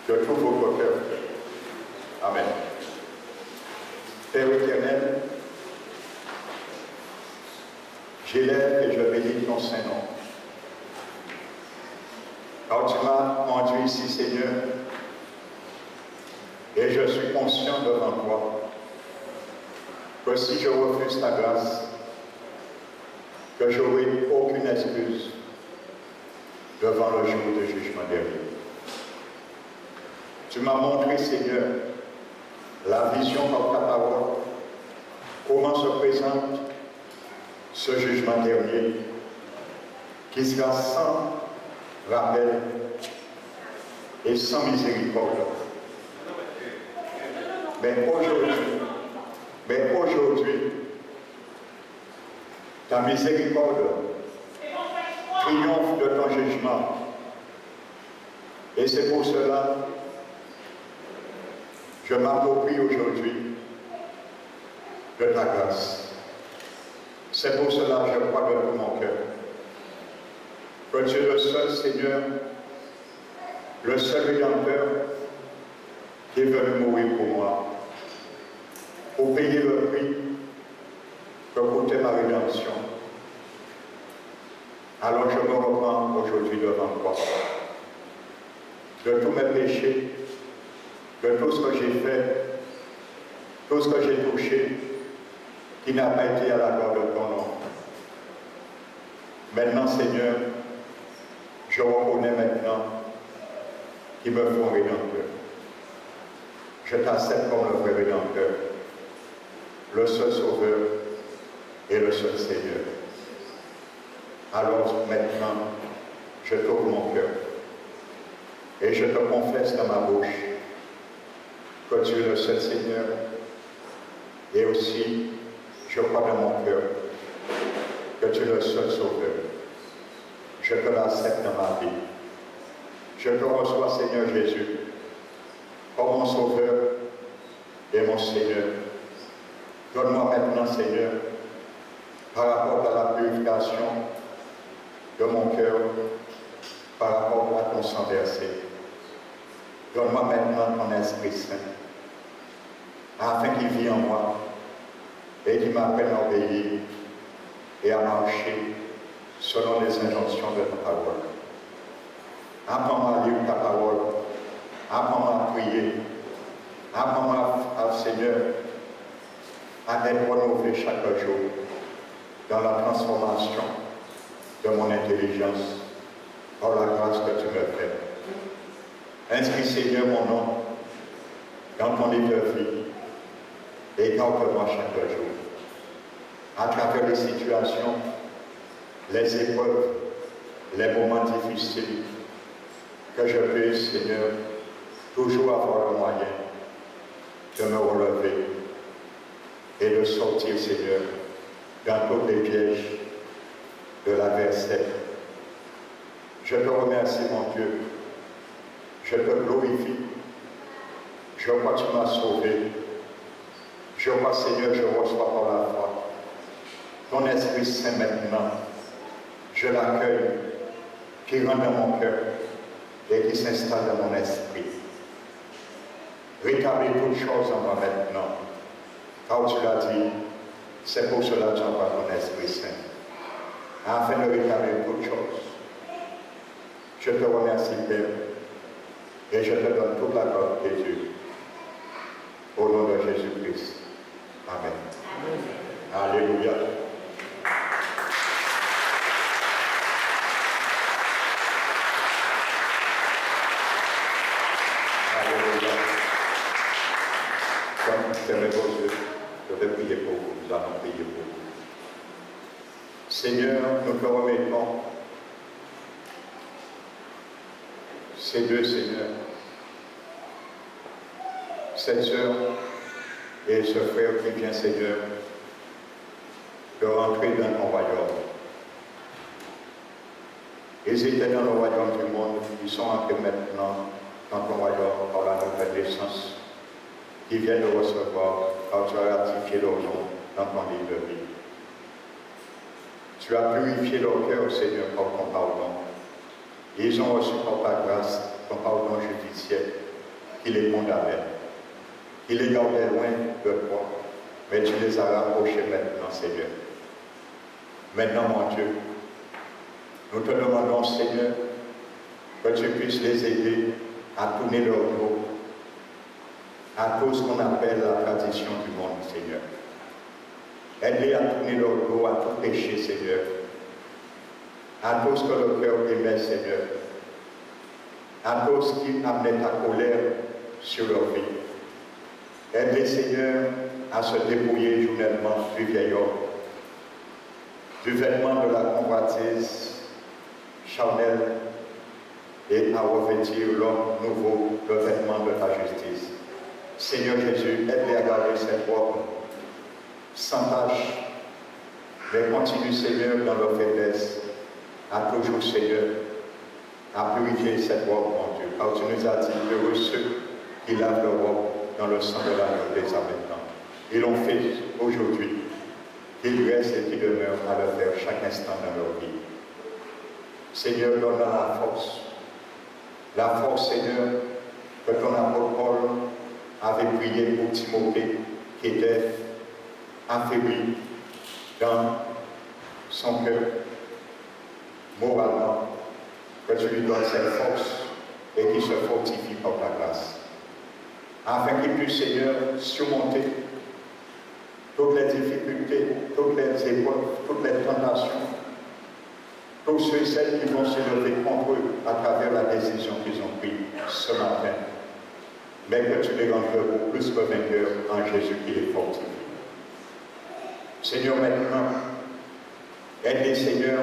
A: De tout votre cœur. Amen. Père éternel, j'élève et je bénis ton Saint-Nom. Car tu m'as conduit ici, Seigneur, et je suis conscient devant toi que si je refuse ta grâce, que je n'aurai aucune excuse devant le jour de jugement dernier. Tu m'as montré, Seigneur, la vision par ta parole, comment se présente ce jugement dernier, qui sera sans rappel et sans miséricorde. Mais aujourd'hui, ta miséricorde triomphe de ton jugement Et c'est pour cela que je m'approprie aujourd'hui de ta grâce. C'est pour cela que je crois de tout mon cœur que tu es le seul Seigneur, le seul Rédempteur qui est venu mourir pour moi, pour payer le prix que coûtait ma rédemption. Alors je me reprends aujourd'hui devant toi de tous mes péchés, de tout ce que j'ai fait, tout ce que j'ai touché, qui n'a pas été à la gloire de ton nom. Maintenant, Seigneur, je reconnais maintenant qu'il me faut un Rédempteur. Je t'accepte comme le vrai Rédempteur, le seul Sauveur et le seul Seigneur. Alors maintenant, je t'ouvre mon cœur et je te confesse dans ma bouche que tu es le seul Seigneur, et aussi je crois dans mon cœur que tu es le seul Sauveur. Je te l'accepte dans ma vie. Je te reçois, Seigneur Jésus, comme mon Sauveur et mon Seigneur. Donne-moi maintenant, Seigneur, par rapport à la purification de mon cœur, par rapport à ton sang versé. Donne-moi maintenant ton Esprit Saint, afin qu'il vive en moi et qu'il m'apprenne à obéir et à marcher selon les injonctions de ta parole. Apprends-moi à lire ta parole, apprends-moi à prier, apprends-moi, Seigneur, à être renouvelé chaque jour dans la transformation de mon intelligence par la grâce que tu me fais. Inscris, Seigneur, mon nom dans ton livre de vie et garde-moi chaque jour. À travers les situations, les épreuves, les moments difficiles, que je puisse, Seigneur, toujours avoir le moyen de me relever et de sortir, Seigneur, dans tous les pièges de l'adversaire. Je te remercie, mon Dieu. Je te glorifie. Je crois que tu m'as sauvé. Je crois, Seigneur, je reçois par la foi ton Esprit Saint maintenant. Je l'accueille, qui rentre dans mon cœur et qui s'installe dans mon esprit. Rétablis toutes choses en moi maintenant. Car tu l'as dit, c'est pour cela que tu envoies ton Esprit Saint, afin de rétablir toutes choses. Je te remercie, Père, et je te donne toute la gloire de Dieu. Au nom de Jésus-Christ. Amen. Alléluia. Alléluia. Comme fermez vos yeux, je vais prier pour vous. Nous allons prier pour vous. Seigneur, nous te remettons ces deux Seigneurs, cette sœur et ce frère qui vient, Seigneur, de rentrer dans ton royaume. Ils étaient dans le royaume du monde, ils sont entrés maintenant dans ton royaume par la nouvelle naissance, qui viennent de recevoir, car tu as ratifié leur nom dans ton livre de vie. Tu as purifié leur cœur, Seigneur, par ton pardon. Ils ont reçu par ta grâce ton pardon judiciaire qui les condamnait, qui les gardait loin de toi, mais tu les as rapprochés maintenant, Seigneur. Maintenant, mon Dieu, nous te demandons, Seigneur, que tu puisses les aider à tourner leur dos à tout ce qu'on appelle la tradition du monde, Seigneur. Aide-les à tourner leur dos à tout péché, Seigneur, à tout ce que le cœur aimait, Seigneur, à tout ce qui amenait ta colère sur leur vie. Aide-les, Seigneur, à se dépouiller journellement du vieil homme, du vêtement de la convoitise charnelle, et à revêtir l'homme nouveau, le vêtement de ta justice. Seigneur Jésus, aide-les à garder cette robe sans tâche, mais continue, Seigneur, dans leur faiblesse, à toujours, Seigneur, à purifier cette robe, mon Dieu. Car tu nous as dit, heureux ceux qui lavent leur robe dans le sang de l'agneau dès à maintenant. Ils l'ont fait aujourd'hui. Qu'ils restent et qu'ils demeurent à le faire chaque instant dans leur vie. Seigneur, donne-leur la force. La force, Seigneur, que ton apôtre Paul avait prié pour Timothée, qui était affaibli dans son cœur, moralement, que tu lui donnes cette force et qu'il se fortifie par ta grâce. Afin qu'il puisse, Seigneur, surmonter toutes les difficultés, toutes les épreuves, toutes les tentations, tous ceux et celles qui vont se lever contre eux à travers la décision qu'ils ont prise ce matin, mais que tu les rendes beaucoup plus que vainqueurs en Jésus qui les fortifie. Seigneur, maintenant, aide-les, Seigneur,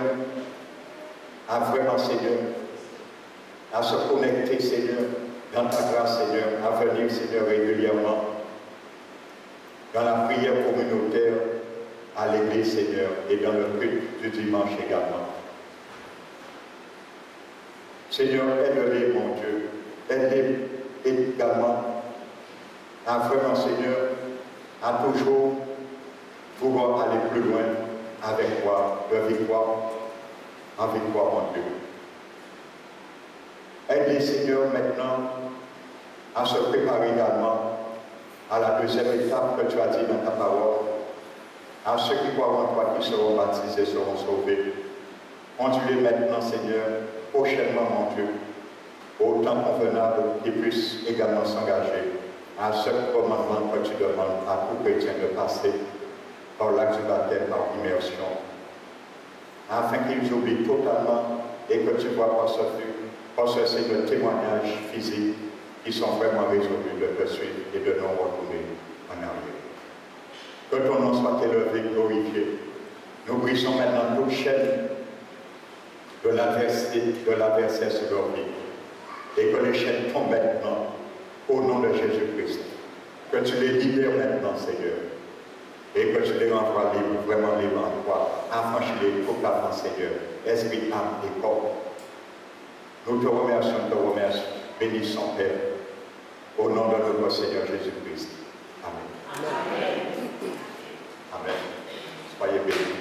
A: à vraiment, Seigneur, à se connecter, Seigneur, dans ta grâce, Seigneur, à venir, Seigneur, régulièrement dans la prière communautaire à l'église, Seigneur, et dans le culte du dimanche également. Seigneur, aide-les, mon Dieu. Aide-les également à vraiment, Seigneur, à toujours pouvoir aller plus loin avec toi, de victoire avec toi, mon Dieu. Aide-les, Seigneur, maintenant à se préparer également à la deuxième étape que tu as dit dans ta parole. À ceux qui croient en toi, qui seront baptisés, seront sauvés. Conduis-les maintenant, Seigneur, prochainement, mon Dieu, au temps convenable, qu'ils puissent également s'engager à ce commandement que tu demandes à tout chrétien de passer par l'acte du baptême, par immersion, afin qu'ils oublient totalement et que tu vois par ce signe de témoignage physique qui sont vraiment résolus de te suivre et de nous retourner en arrière. Que ton nom soit élevé, glorifié. Nous brisons maintenant toute chaîne de l'adversaire sur leur vie. Et que les chaînes tombent maintenant au nom de Jésus-Christ. Que tu les libères maintenant, Seigneur. Et que tu les renvoies libres, vraiment libres en toi. Affranchis-les totalement, Seigneur. Esprit, âme et corps. Nous te remercions, bénissons, Père, au nom de notre Seigneur Jésus-Christ. Amen. Amen. Amen. Soyez bénis.